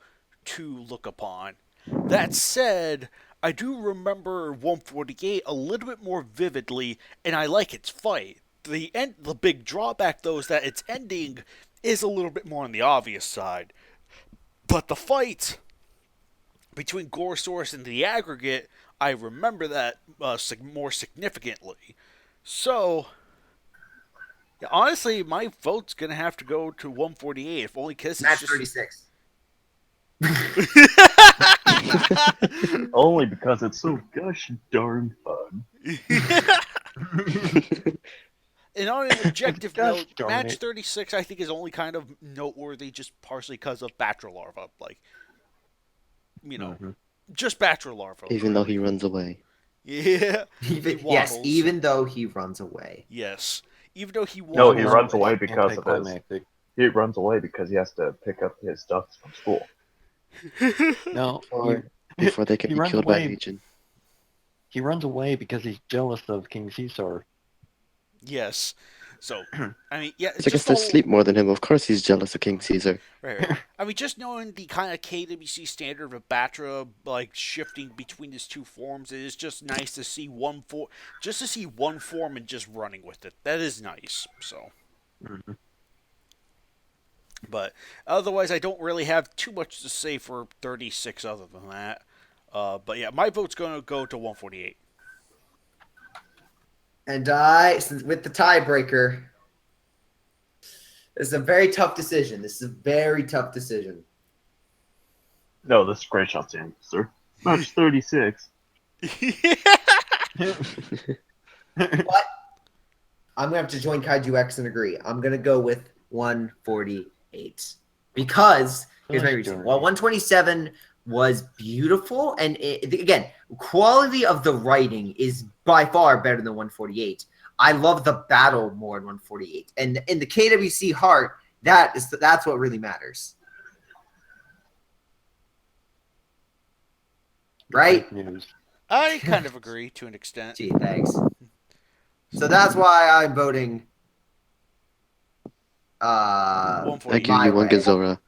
to look upon. That said, I do remember 148 a little bit more vividly, and I like its fight. The big drawback though is that its ending is a little bit more on the obvious side. But the fight between Gorosaurus and the aggregate, I remember that more significantly. So, yeah, honestly, my vote's gonna have to go to 148, if only because Match 36. Only because it's so gosh darn fun. And on an objective Gosh note, darn match it. 36 I think is only kind of noteworthy just partially because of Batralarva. Like, just Batralarva. Even though he runs away. Yeah. Yes, even though he runs away. Yes. Even though he No, waddles. he runs away because of his. Anticlimactic. He runs away because he has to pick up his stuff from school. No, Before they can he be runs killed by away. Legion. He runs away because he's jealous of King Caesar. Yes. So, I mean, yeah. It's I guess they sleep more than him. Of course he's jealous of King Caesar. Right. I mean, just knowing the kind of KWC standard of Batra, like, shifting between his two forms, it is just nice to see one form and just running with it. That is nice, so. Mm-hmm. But otherwise, I don't really have too much to say for 36 other than that. But yeah, my vote's going to go to 148. And with the tiebreaker, This is a very tough decision. This is a very tough decision. No, this is Great Shot's answer. Match 36. But I'm gonna have to join Kaiju X and agree. I'm gonna go with 148 because here's my reason. While 127 was beautiful, and again, quality of the writing is by far better than 148. I love the battle more than 148, and in the KWC heart, that's what really matters, right? Fake news. I kind of agree to an extent. Gee, thanks. So that's why I'm voting. I 148. give you one way. Gazora.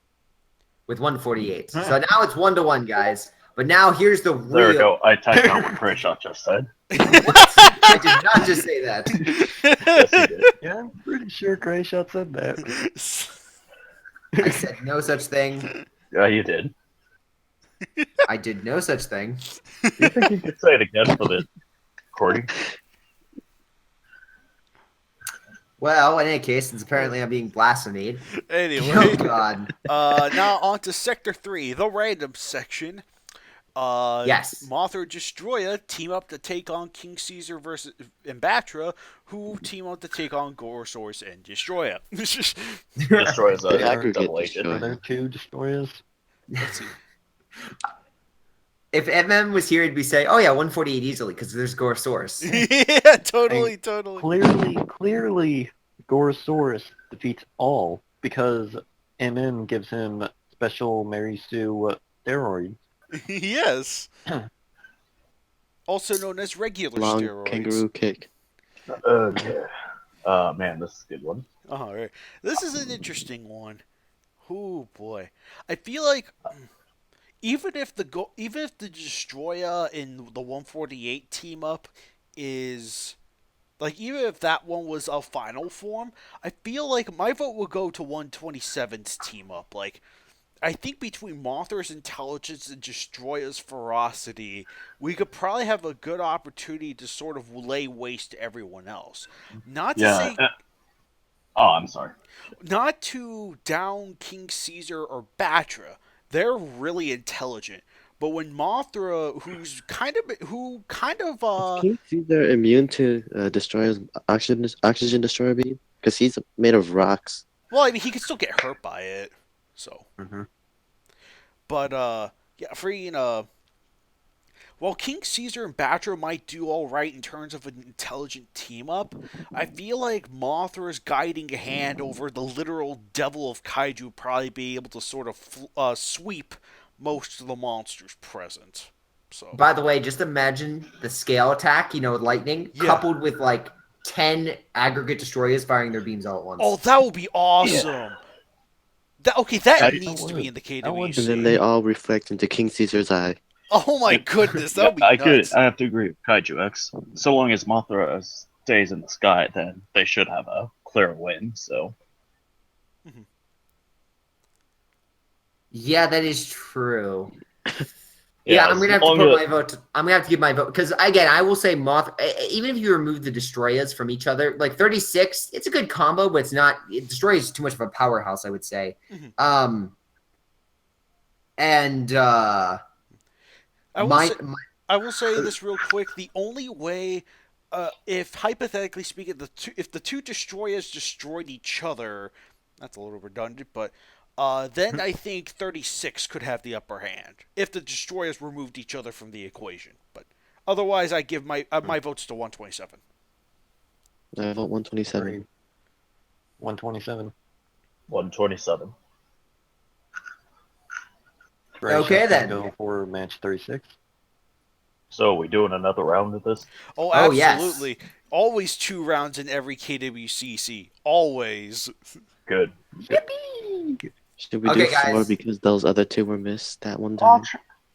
With 148. So now it's 1-1, guys. But now here's the There we real. go. I typed out what Great Shot just said. I did not just say that. Yes, he did. Yeah, I'm pretty sure Gray Shot said that. I said no such thing. Yeah, you did. I did no such thing. You think you could say it again for the recording? Well, in any case, since apparently I'm being blasphemed. Anyway, Oh God. now on to Sector 3, the random section. Yes. Mothra and Destroya team up to take on King Caesar versus and Batra, who team up to take on Gorosaurus and Destroya. Destroys a Aggregate double destroy. agent. Are there two destroyers? Let's see. If MM was here, he'd be saying, "Oh yeah, 148 easily because there's Gorosaurus." Yeah, totally. Clearly, Gorosaurus defeats all because MM gives him special Mary Sue steroids. Yes. Also known as regular Long steroids. kangaroo kick. Yeah. Man, this is a good one. All right. This is an interesting one. Oh boy. I feel like even if the Destroyer in the 148 team up is like, even if that one was a final form, I feel like my vote would go to 127's team up. Like, I think between Mothra's intelligence and Destroyer's ferocity, we could probably have a good opportunity to sort of lay waste to everyone else. Not to say, Oh, I'm sorry. not to down King Caesar or Batra. They're really intelligent. But when Mothra, who kind of King Caesar immune to Destroyer's oxygen destroyer beam? Because he's made of rocks. well, I mean, he could still get hurt by it. So, Mm-hmm. but yeah, while King Caesar and Batra might do all right in terms of an intelligent team up, I feel like Mothra's guiding hand over the literal devil of Kaiju would probably be able to sort of sweep most of the monsters present. So, By the way, just imagine the scale attack, with lightning, Yeah. coupled with like 10 aggregate destroyers firing their beams all at once. oh, that would be awesome. That needs That to would. be in the That would. KWC. And then they all reflect into King Caesar's eye. Oh my goodness, that would be I nuts. have to agree with Kaiju X. So long as Mothra stays in the sky, then they should have a clear win. So Yeah, that is true. Yeah, I'm gonna have to as long put as- my vote. I'm gonna have to give my vote because again, I will say even if you remove the destroyers from each other, like 36, it's a good combo, but it's not. Destroyer is too much of a powerhouse, I would say. Mhm. And I will my, say- I will say this real quick. The only way, if hypothetically speaking, if the two destroyers destroyed each other, that's a little redundant, but then I think 36 could have the upper hand if the destroyers removed each other from the equation. But otherwise, I give my votes to 127. I vote 127. Agreed. 127. 127. Gray Okay, Shot's gonna then. Go for match 36. So we doing another round of this? Oh, Oh, yes. absolutely! Always 2 rounds in every KWCC. Always. Good. Should we Okay, do 4 guys. because those other 2 were missed that one time?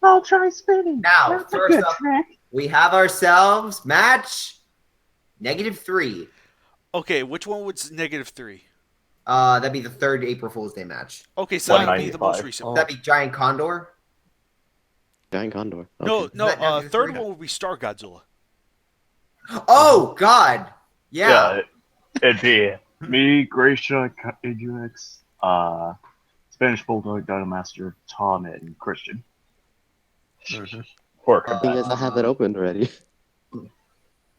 I'll try spinning. Now, first up, we have ourselves match -3. Okay, which one was -3? That'd be the third April Fool's Day match. Okay, so that would be the 195. most recent. Oh. one. That'd be Giant Condor. Giant Condor. No, Okay. no. Is that negative Third 3? one would be Star Godzilla. Oh God, yeah. It'd be Me, Gracia, KWX, Spanish Bulldog, Dynamaster, Tom, and Christian. Poor Thing is, I have it opened already.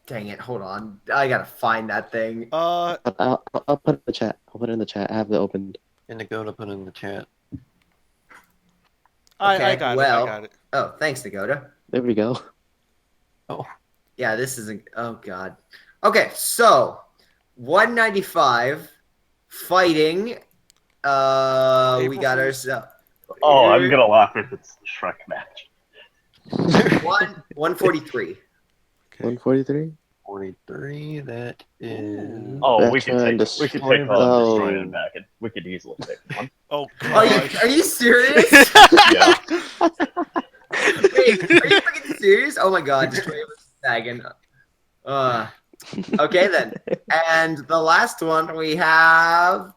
Dang it! Hold on, I gotta find that thing. But I'll put it in the chat. I'll put it in the chat. I have it opened. And to go to put in the chat. I got it. I well, got it. Oh, thanks, Dakota. There we go. Yeah, this isn't. Oh God. Okay, so 195 fighting. We April got Fools. ourselves. Oh, I'm gonna laugh if it's the Shrek match. 143. 143. 43. That is. Oh, we Veteran can take Destroyer. on Oh. Destroy and back, and we could easily take one. Oh Are gosh. you serious? Yeah. Wait, are you freaking serious? Oh my God, Destroyer versus Sagan. Okay then. And the last one we have.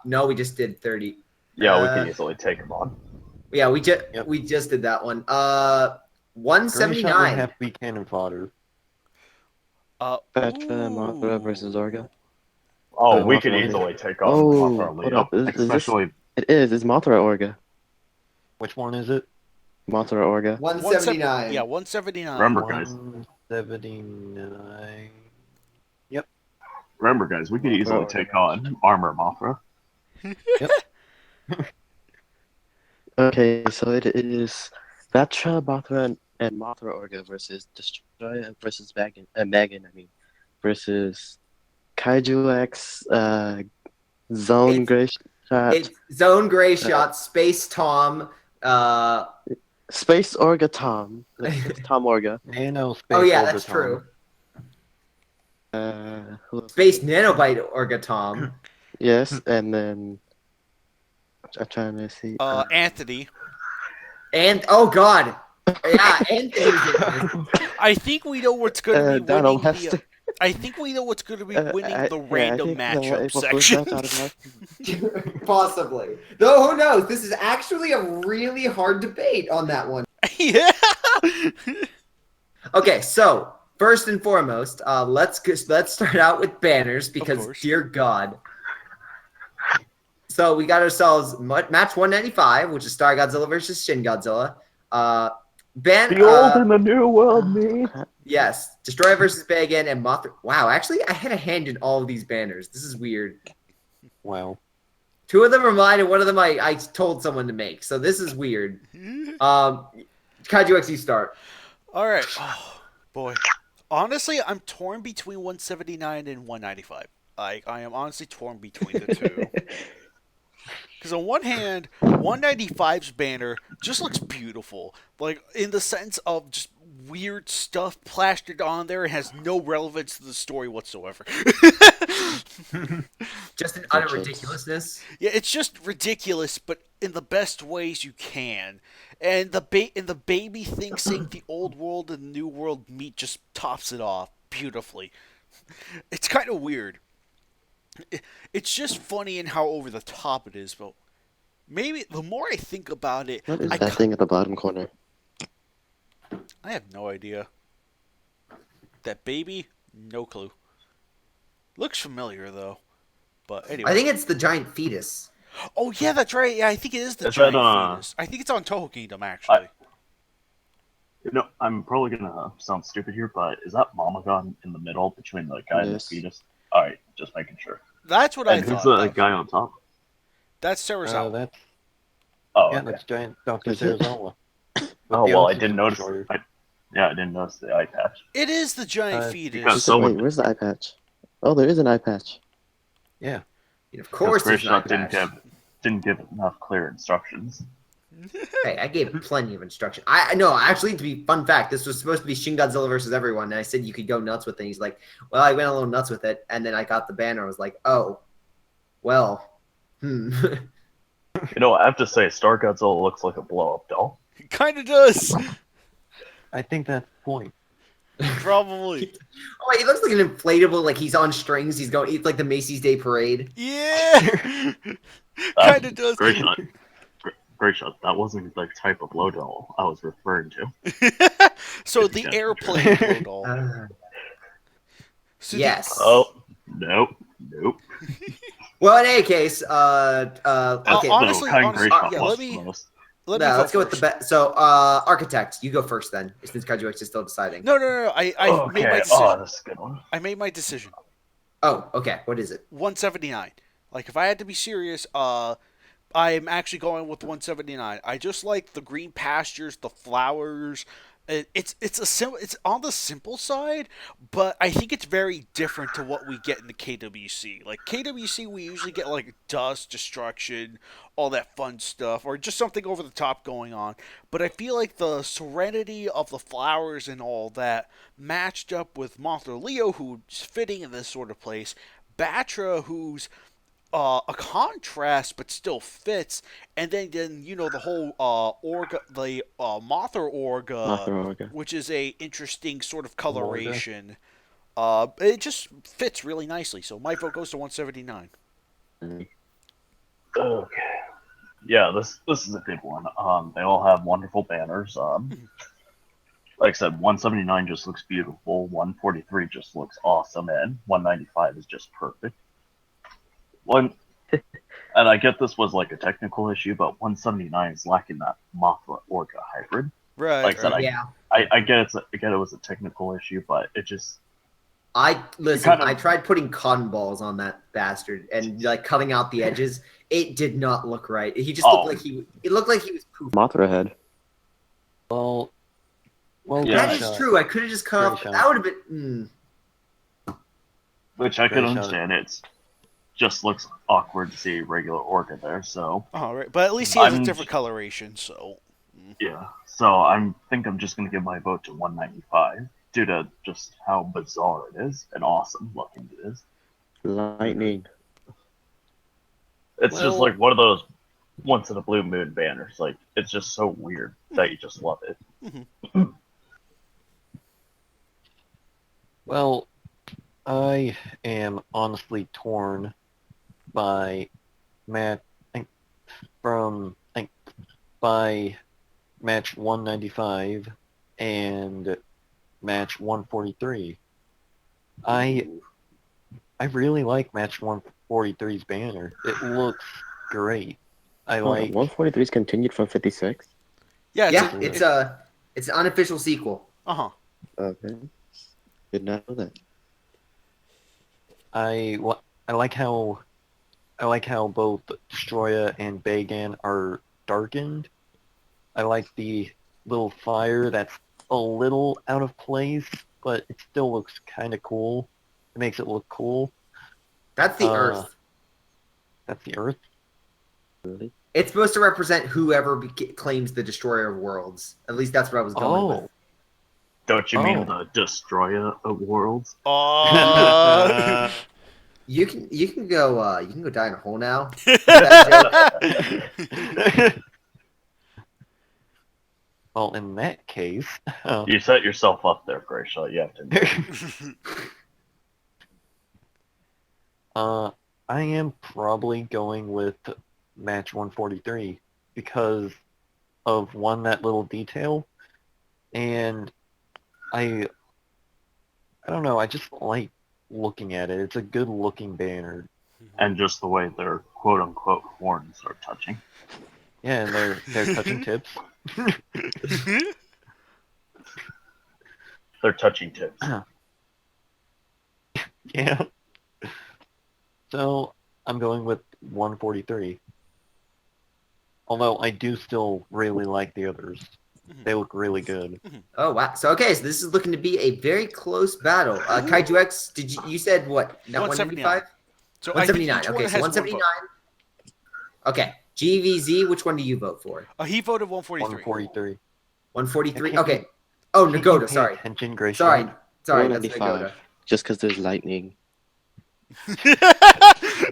No, we just did 30. Yeah, we can easily take him on. Yeah, we Yep. just did that one. Grayshot would 179. have to be cannon fodder. Veteran Mothra versus Orga. Oh, Oh, we could Mothra. easily take on Oh, Mothra hold Leo, up. Is this- especially. It is. It's Mothra or Orga. Which one is it? Mothra or Orga. 179. Yeah, 179. Remember, guys. 179. Remember, guys, we could easily take on Armor Mothra. Okay, so it is Vatra, Mothra, and Mothra Orga versus Destroyer versus Megan, versus Kaiju X, Zone Gray Shot, It's Zone Gray Shot, Space Tom. Space Orga Tom, Tom Orga, Nano space. Oh yeah, that's Orbiton. true. who else? Space Nanobite Orga Tom. Yes, and then I'm trying to see. Anthony. And oh God. Yeah, Anthony's in this. I think we know what's going to be Donald winning Hester. I think we know what's going to be winning the I random think matchup April Fool's section. match automatically- Possibly. Though who knows? This is actually a really hard debate on that one. Yeah. Okay, so first and foremost, let's start out with banners because course. dear God. So we got ourselves match 195, which is Star Godzilla versus Shin Godzilla. The old and the new world, me. Yes, Destroyer versus Bagan and Mothra. Wow, actually, I had a hand in all of these banners. This is weird. Wow. 2 of them are mine, and 1 of them I told someone to make. So this is weird. Kaiju X, you start. All right. Oh, boy. Honestly, I'm torn between 179 and 195. I am honestly torn between the two. Because on one hand, 195's banner just looks beautiful. Like, in the sense of just weird stuff plastered on there and has no relevance to the story whatsoever. Just an utter ridiculousness. Yeah, it's just ridiculous, but in the best ways you can. And the baby thing saying the old world and the new world meet just tops it off beautifully. It's kind of weird. It's just funny in how over the top it is, but maybe the more I think about it, What is that thing at the bottom corner? I have no idea. That baby, no clue. Looks familiar though, but anyway. I think it's the giant fetus. Oh yeah, that's right. Yeah, I think it is the Is giant that, fetus. I think it's on Toho Kingdom actually. You know, I'm probably gonna sound stupid here, but is that Mamagon in the middle between the guy and the Yes. fetus? Alright, just making sure. That's what I And who's thought. the guy on top? That's Sarazawa. That's Oh, yeah, okay. that's giant Dr. Is it? Sarazawa. Oh, the well, I oxygen didn't notice. destroyer. I didn't notice the eye patch. It is the giant because fetus. So- Wait, where's the eye patch? Oh, there is an eye patch. Yeah. And of course, Because there's not Grayshot didn't give enough clear instructions. Hey, I gave plenty of instruction. I know, actually, to be fun fact, this was supposed to be Shin Godzilla versus everyone, and I said you could go nuts with it. He's like, well, I went a little nuts with it, and then I got the banner. I was like, oh, well, You know, I have to say, Star Godzilla looks like a blow-up doll. It kind of does. I think that's the point. Probably. Oh, he looks like an inflatable, like he's on strings. He's going. It's like the Macy's Day Parade. Yeah. Kind of does. Grayshot, that wasn't the type of blow doll I was referring to. So the airplane blow doll. Uh, So yes. Oh, Nope. Well, in any case, okay. honestly, Kind Greystone yeah, was let the me most. Let's go with the first. bet. So, architect, you go first then, since KWX is still deciding. No. I made my Okay. decision. Oh, that's a good one. I made my decision. Oh, okay. What is it? 179. Like, if I had to be serious, I'm actually going with 179. I just like the green pastures, the flowers. It's on the simple side, but I think it's very different to what we get in the KWC. Like KWC, we usually get like dust, destruction, all that fun stuff, or just something over the top going on. But I feel like the serenity of the flowers and all that matched up with Mothra Leo, who's fitting in this sort of place. Batra, who's a contrast but still fits, and then you know the whole Orga, the Mothra Orga, Mothra Orga. which is a interesting sort of Orga. coloration. It just fits really nicely. So my vote goes to 179. Okay. Yeah, this is a good one. They all have wonderful banners. Like I said, 179 just looks beautiful. 143 just looks awesome, and 195 is just perfect. And I get this was like a technical issue, but 179 is lacking that Mothra Orga hybrid. Right. Like I said, Yeah. I get it was a technical issue, but it just I listen. kind of- I tried putting cotton balls on that bastard and like cutting out the edges. It did not look right. He just looked like he. It looked like he was pooping. Mothra head. Well, Yeah. That is true. I could have just cut off. Great That would have been. which I could Great shot. understand. It's just looks awkward to see regular Orga there. So All right, but at least he has a I'm- different coloration. So yeah, so I'm just gonna give my vote to 195 due to just how bizarre it is and awesome looking it is. Lightning. It's just Well- like one of those once in a blue moon banners. Like it's just so weird that you just love it. Well, I am honestly torn by by match 195 and match 143. I really like match 143's banner. It looks great. I like 143 is continued from 56. yeah, Yeah, it's an unofficial sequel. uh-huh. Okay. Did not know that. I like how both Destroya and Bagan are darkened. I like the little fire that's a little out of place, but it still looks kind of cool. It makes it look cool. That's the Earth. That's the Earth. Really? It's supposed to represent whoever claims the Destroyer of Worlds. At least that's what I was going with. Oh, Don't you mean Oh. the Destroyer of Worlds? You can go die in a hole now. That joke. well, in that case, You set yourself up there, Grayshaw. You have to admit. I am probably going with match 143 because of that little detail, and I don't know. I just like looking at it. It's a good looking banner. And just the way their quote unquote horns are touching. Yeah, and they're touching tips. They're touching tips. Yeah. So I'm going with 143. Although I do still really like the others. They look really good. Oh wow! So this is looking to be a very close battle. Kaiju X, you said what? Not 195? So I think 179. each one Okay, has so one 179. vote. Okay, GVZ. Which one do you vote for? He voted 143. 143. 143. I can't- Okay. Oh, Can't you Nagoda. pay Sorry. attention, Grace? Sorry. That's 195. Nagoda. Just because there's lightning.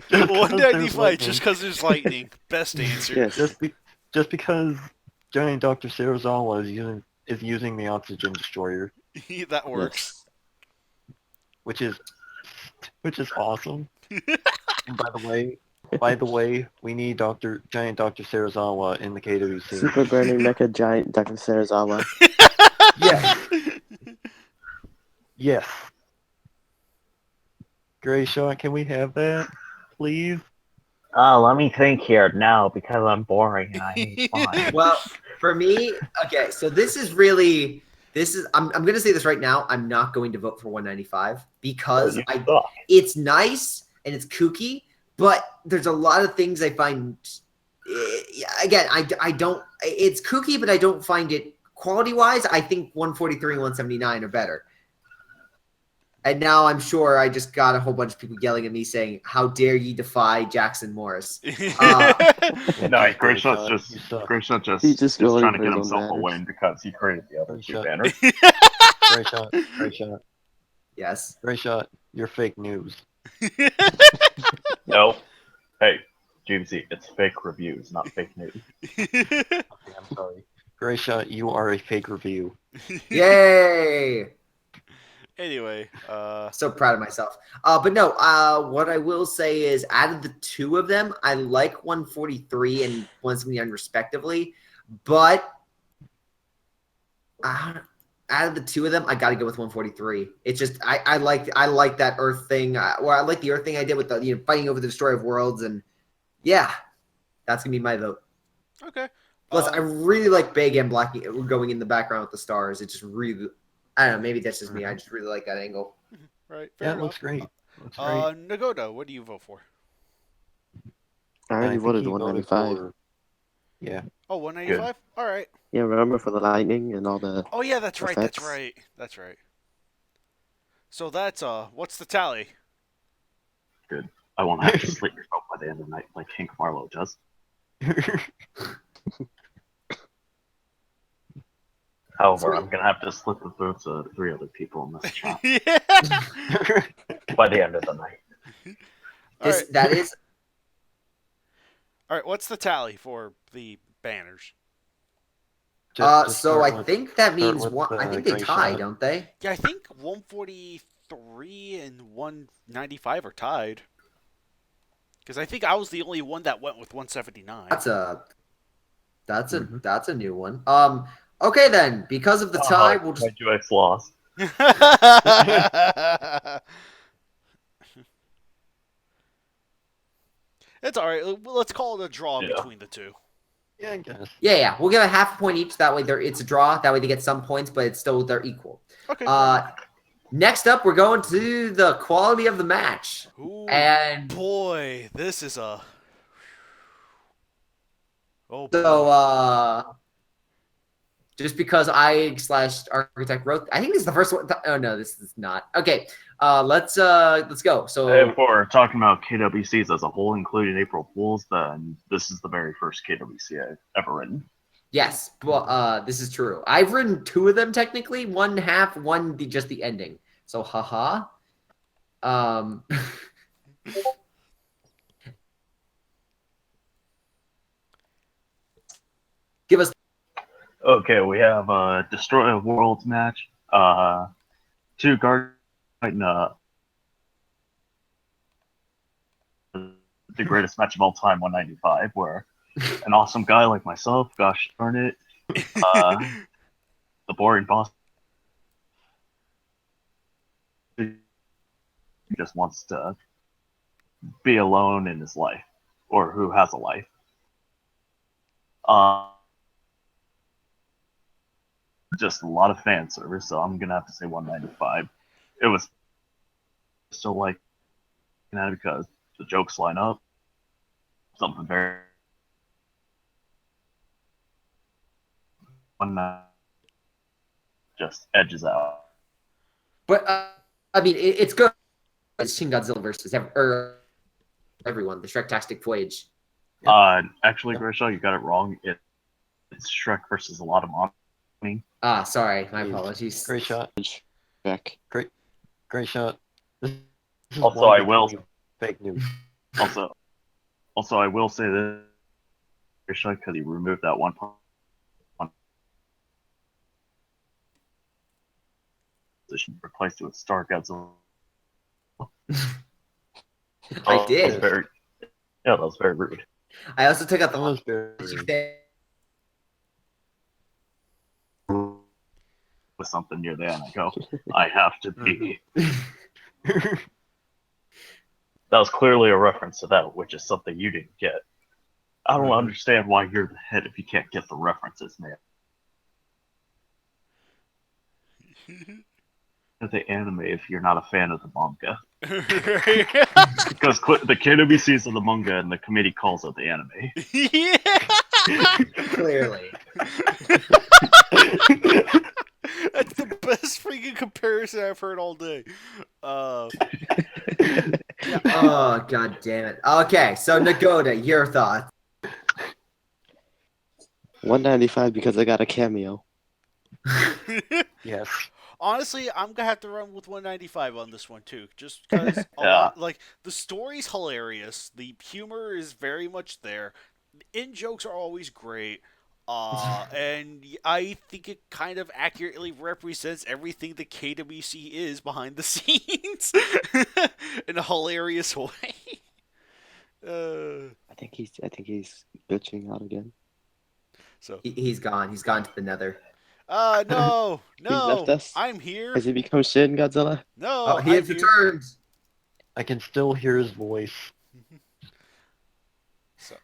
195, just because there's lightning. Best answer. Yes. Just because Giant Dr. Sarazawa is using the oxygen destroyer, That works. which is awesome. And by the way, we need Giant Dr. Sarazawa in the KWC. Super Burning Mecha Giant Dr. Sarazawa. Yeah. Yes. Gray Shot, can we have that, please? Let me think here now because I'm boring and I hate fun. Well, for me, okay, so I'm gonna say this right now. I'm not going to vote for 195 because You suck. it's nice and it's kooky, but there's a lot of things I find. Again, I don't. It's kooky, but I don't find it quality wise. I think 143 and 179 are better. And now I'm sure I just got a whole bunch of people yelling at me saying, "How dare you defy Jackson Morris?" No, Gray Grayshot's Shot, just you suck. Grayshot He's just going trying to for get his own himself a banners. win because he created the other Gray two Shot. banners. Gray Shot, Gray Shot, Yes. Gray Shot, you're fake news. No. Hey, GBC, it's fake reviews, not fake news. Okay, I'm sorry. Gray Shot, you are a fake review. Yay! Anyway, So proud of myself. But no, what I will say is out of the two of them, I like 143 and 179 respectively. But out of the two of them, I got to go with 143. It's just I like that Earth thing. Or I like the Earth thing I did with the fighting over the Destroyer of Worlds, and yeah, that's gonna be my vote. okay. Plus, I really like Big M blocking going in the background with the stars. It just really, I don't know. Maybe that's just me. I just really like that angle. Right. Yeah, Fair it enough. looks great. Looks great. Nagoda, what do you vote for? I already think voted he 195. for- Yeah. Oh, 195? All right. Yeah, remember for the lightning and all the. Oh yeah, that's right. That's Effects. right. That's right. So that's what's the tally? Good. I won't have to sleep yourself by the end of the night like Hank Marlowe does. However, I'm gonna have to slit the throats of 3 other people in this chat Yeah. by the end of the night. All right. That is All right. What's the tally for the banners? Just so I start with- think that start means with one. I the think they Gray tie, Shot. don't they? Yeah, I think 143 and 195 are tied. Because I think I was the only one that went with 179. That's a new one. Okay then, because of the tie, we'll just Kaiju X lost. It's all right. Let's call it a draw Yeah. between the two. Yeah, I guess. yeah, we'll give a half a point each. That way, it's a draw. That way, they get some points, but they're equal. Okay. Next up, we're going to the quality of the match, Ooh, and boy, this is a. Oh boy. so just because I/architect wrote, I think this is the first one. Oh no, this is not. Okay, let's go. So If we're talking about KWCs as a whole, including April Fools, then this is the very first KWC I've ever written. yes, well, this is true. I've written 2 of them technically. One half, one just the ending. So haha. Give us. Okay, we have a Destroy of Worlds match. 2 guards fighting the greatest match of all time, 195, where an awesome guy like myself, gosh darn it, the boring boss just wants to be alone in his life, or who has a life. Just a lot of fan service, so I'm gonna have to say 195. It was still like that because the jokes line up. Something very one just edges out. But I mean, it's good. It's Shin Godzilla versus everyone. The Shrek-tastic Voyage. Actually, Grisha, you got it wrong. It's Shrek versus a lot of money. Sorry, my Please. apologies. Great shot. Back. Great shot. This is Also, one I will- big fake news. Also, I will say this, Grisha, because he removed that one position, replaced it with Star Godzilla. I did. That was very rude. I also took out That the was very. With something near the end, I go, I have to be. That was clearly a reference to that, which is something you didn't get. I don't understand why you're the head if you can't get the references, man. The anime if you're not a fan of the manga. Because the KWCs are the manga and the committee calls it the anime. Yeah. Clearly. That's the best freaking comparison I've heard all day. Oh, god damn it. Okay, so Nagoda, your thoughts. 195 because I got a cameo. Yes. Honestly, I'm gonna have to run with 195 on this one too, just because like the story's hilarious, the humor is very much there, in jokes are always great, and I think it kind of accurately represents everything the KWC is behind the scenes in a hilarious way. I think he's glitching out again. So He's gone. He's gone to the nether. no, He's left us. I'm here. Has he become Shin Godzilla? No, Oh, he has I'm here. returned. I can still hear his voice. So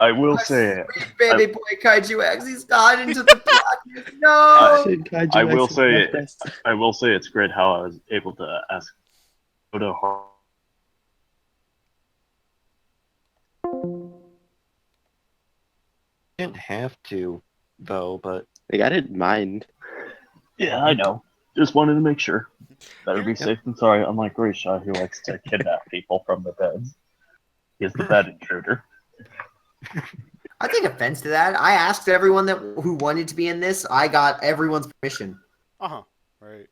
I will say, Sweet baby boy Kaiju X, he's gone into the blackness. No. Shin Kaiju I will X say, left us. I will say it's great how I was able to ask Toho. Didn't have to, though, but Like, I didn't mind. Yeah, I know. Just wanted to make sure. Better be safe than sorry, unlike Grisha, who likes to kidnap people from the beds. He's the bed intruder. I take offense to that. I asked everyone who wanted to be in this. I got everyone's permission. right.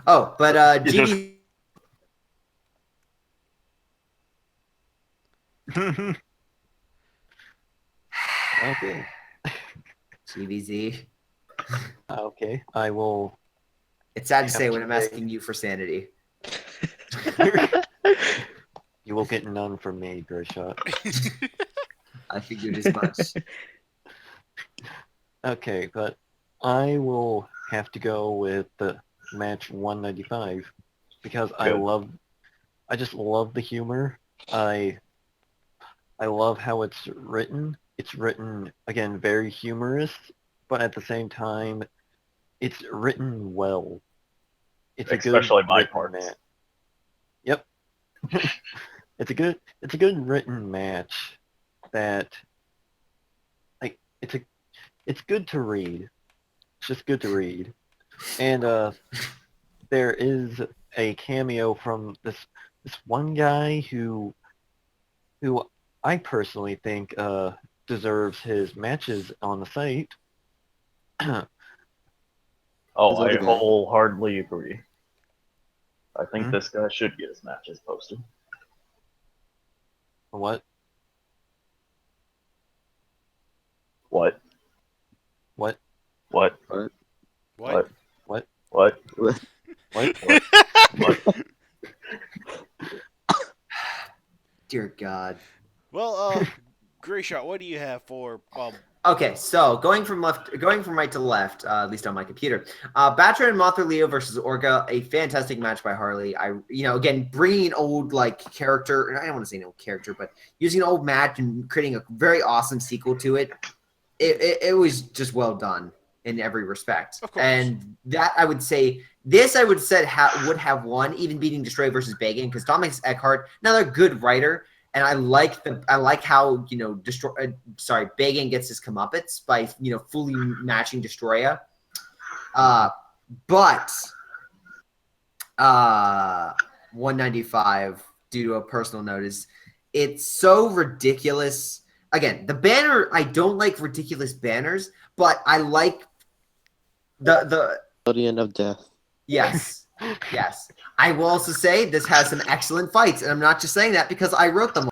Oh, but It just- GB. okay. GBZ. Okay, I will. It's sad to Yeah, say when I'm okay. asking you for sanity. You will get none from me, Grayshot. I figured as much. Okay, but I will have to go with the match 195 because Good. I just love the humor. I love how it's written. It's written again very humorous, but at the same time, it's written well. It's Especially a good my written parts. match. Yep. It's a good written match that like it's good to read. It's just good to read. And there is a cameo from this one guy who I personally think deserves his matches on the site. Oh, This I other guy. wholeheartedly agree. I think Hmm? this guy should get his matches posted. What? What? What? What? What? What? What? What? What? What? Dear God. Well, Grayshot, what do you have for Okay, so going from right to left, at least on my computer, Batra and Mothra Leo versus Orga, a fantastic match by Harley. Again, bringing an old character. I don't want to say an old character, but using an old match and creating a very awesome sequel to it. It was just well done in every respect. Of course. And that I would say would have won, even beating Destroy versus Bagan, because Thomas Eckhart, another good writer. And I like how Bagan gets his comeuppance by fully matching Destroya. But 195 due to a personal notice, it's so ridiculous. Again, the banner, I don't like ridiculous banners, but I like the Guardian of Death. yes. Yes. I will also say this has some excellent fights, and I'm not just saying that because I wrote them.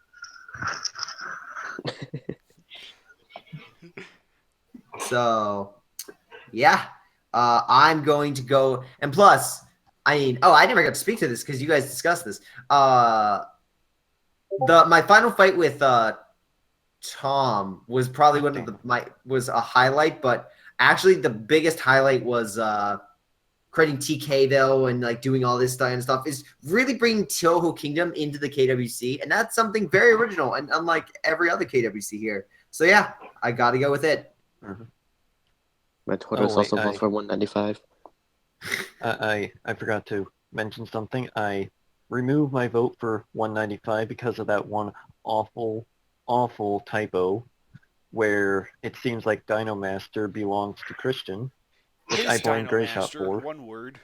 So, yeah. I'm going to go, and plus, I never got to speak to this because you guys discussed this. My final fight with Tom was probably was a highlight, but actually the biggest highlight was creating TK though, and like doing all this kind of stuff is really bringing Toho Kingdom into the KWC, and that's something very original and unlike every other KWC here. So yeah, I got to go with it. My Twitter is also vote for 195. I forgot to mention something. I removed my vote for 195 because of that one awful typo where it seems like Dino Master belongs to Christian, which His I blame Dino Grayshot Master, for. one word.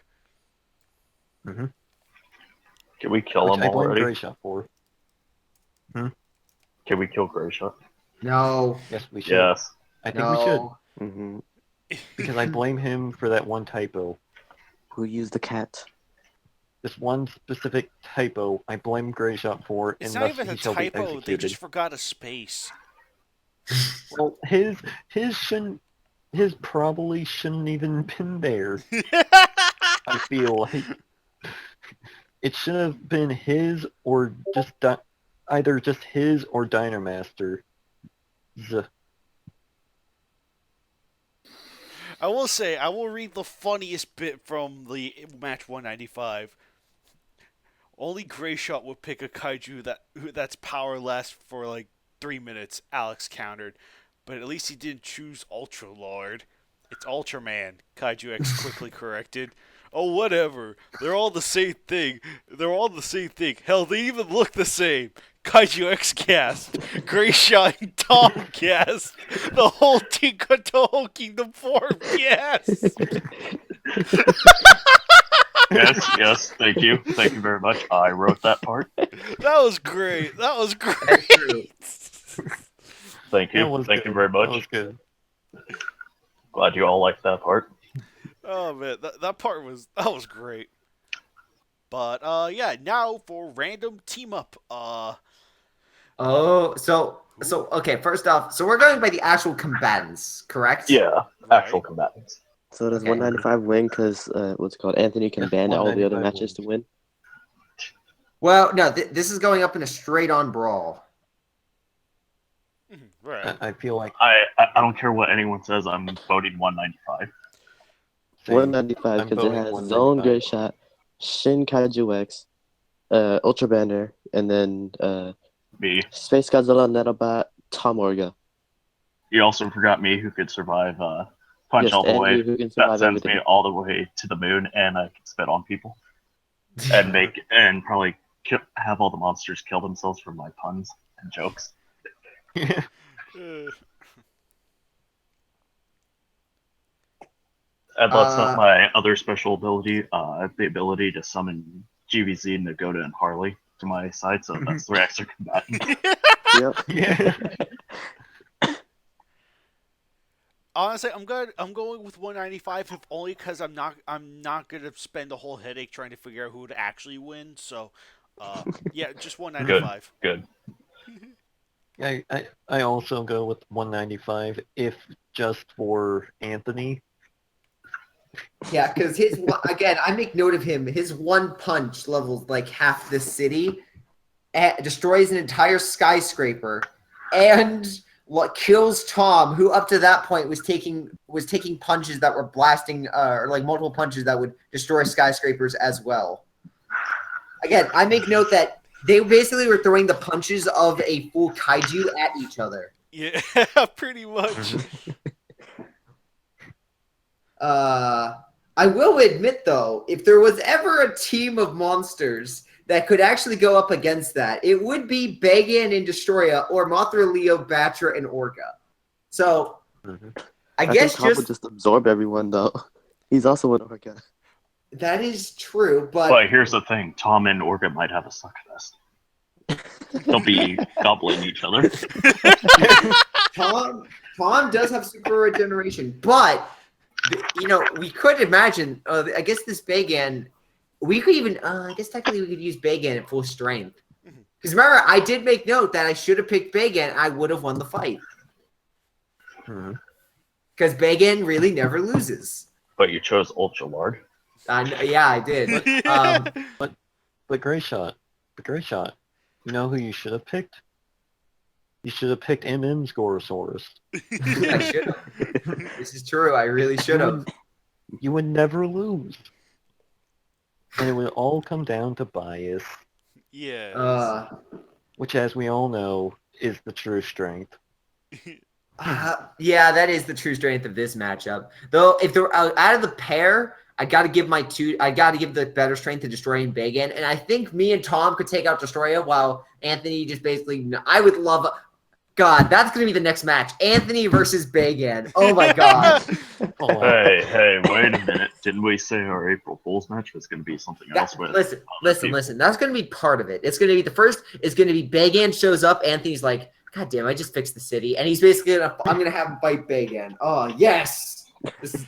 Can we kill Which him I blame already? Grayshot for. Can we kill Grayshot? No, Yes, we should. Yes. I think we should. Mm-hmm. Because I blame him for that one typo. Who used the cat? This one specific typo I blame Grayshot for, It's and not thus even he a shall be typo. They executed. just forgot a space. Well, his probably shouldn't even been there. I feel like it should have been his or just either just his or Dynamaster. I will say, I will read the funniest bit from the match 195. Only Grayshot would pick a kaiju that's power lasts for like 3 minutes, Alex countered. But at least he didn't choose Ultra Lord. It's Ultraman, Kaiju X quickly corrected. Oh, whatever. They're all the same thing. Hell, they even look the same. Kaiju X cast. Grayshot and Tom cast. The whole team Toho Kingdom form cast. Yes, thank you. Thank you very much. I wrote that part. That was great. that's true. Thank you. That was Thank good. you very much. That was good. Glad you all liked that part. Oh man, that part was great. But yeah, now for random team up. So okay. First off, so we're going by the actual combatants, correct? Yeah, actual combatants. So does Okay. 195 win because what's it called? Anthony can Yes, ban all the other 195 matches to win. Well, no. This is going up in a straight-on brawl. Right. I feel like I don't care what anyone says. I'm voting 195. same. 195 I'm because it voting has Zone 195. Grayshot, Shin Kaiju X, Ultra Banner, and then Me. Space Godzilla, Nettlebot, Tom Orga. You also forgot me, who could survive punch Yes, all the and way. you who can That survive sends everything. me all the way to the moon, and I can spit on people and probably have all the monsters kill themselves from my puns and jokes. And that's not my other special ability. I have the ability to summon GVZ, Nagoda, and Harley to my side, so that's 3 extra combatants. Yep. Yeah. Honestly, I'm going with 195 if only because I'm not gonna spend a whole headache trying to figure out who to actually win. So, yeah, just 195. Good. I also go with 195 if just for Anthony. Yeah, because his again, I make note of him. His one punch levels like half the city, destroys an entire skyscraper, and what kills Tom, who up to that point was taking punches that were blasting, or like multiple punches that would destroy skyscrapers as well. Again, I make note that they basically were throwing the punches of a full kaiju at each other. Yeah, pretty much. I will admit though, if there was ever a team of monsters that could actually go up against that, it would be Bagan and Destroya or Mothra, Leo, Batra, and Orga. So I guess think Tom would just absorb everyone though. He's also an Orga. that is true, but But here's the thing: Tom and Orga might have a suckfest. They'll be gobbling each other. Tom does have super regeneration, but we could imagine. I guess this Bagan, we could even. I guess technically we could use Bagan at full strength. Because remember, I did make note that I should have picked Bagan. I would have won the fight. Because Bagan really never loses. But you chose Ultra Lord. Yeah, I did. But Grayshot, you know who you should have picked? You should have picked MM's Gorosaurus. I should have. This is true. I really should have. You would never lose. And it would all come down to bias, Yes. which, as we all know, is the true strength. Yeah, that is the true strength of this matchup. Though, if they're out of the pair, I got to give the better strength to Destroya and Bagan, and I think me and Tom could take out Destroya while Anthony just basically. I would love. God, that's gonna be the next match: Anthony versus Bagan. Oh my God. Oh, Hey, wait a minute. Didn't we say our April Fool's match was going to be something else with Listen. people? That's gonna be part of it. It's gonna be the first. It's gonna be Bagan shows up. Anthony's like, God damn, I just fixed the city, and he's basically I'm gonna have him fight Bagan. Oh yes. This is.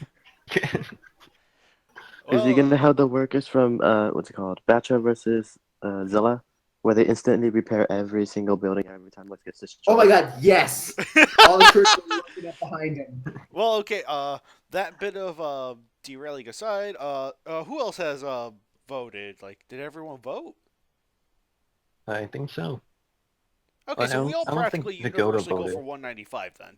Is he gonna have the workers from what's it called, Batra versus Zilla, where they instantly repair every single building every time it gets destroyed? Oh my God, yes! All the crews are looking up behind him. Well, okay. That bit of derailing aside, who else has voted? Like, did everyone vote? I think so. Okay, so we all I don't think practically Dakota universally go voted. for 195 then.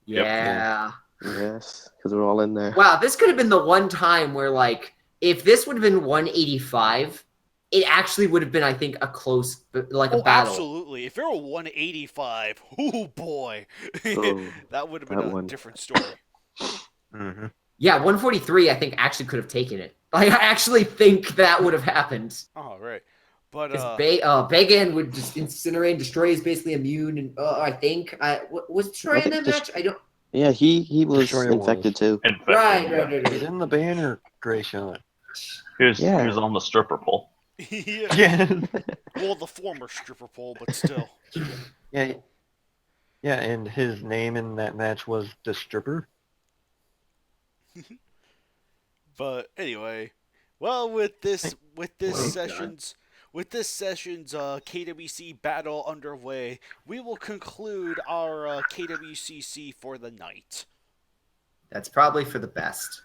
Yeah. Yes, because we're all in there. Wow, this could have been the one time where, like, if this would have been 185, it actually would have been, I think, a close, like, a battle. Absolutely. If it were 185, oh boy, Oh, that would have been that a one. different story. Mm-hmm. Yeah, 143, I think, actually could have taken it. I actually think that would have happened. Oh, right. But Because Bagan would just incinerate and destroy. Is basically immune, and I think was Destroy in that match? I don't. Yeah, he was Destroyer infected was. too. Infected, Right. He's in the banner, Gray Shot. He was Yeah. on the stripper pole. yeah. Yeah. Well, the former stripper pole, but still. Yeah. Yeah, and his name in that match was the Stripper. But anyway, well, with this God. session's KWC battle underway, we will conclude our KWCC for the night. That's probably for the best.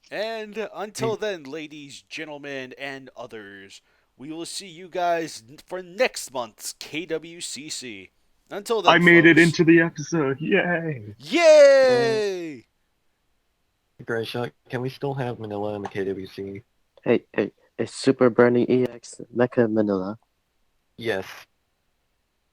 And until then, ladies, gentlemen, and others, we will see you guys for next month's KWCC. Until then, I made it folks, into the episode. Yay! Yay! Gray Shot, can we still have Manila in the KWC? Hey, it's Super Burning EX Mecha Manila. Yes.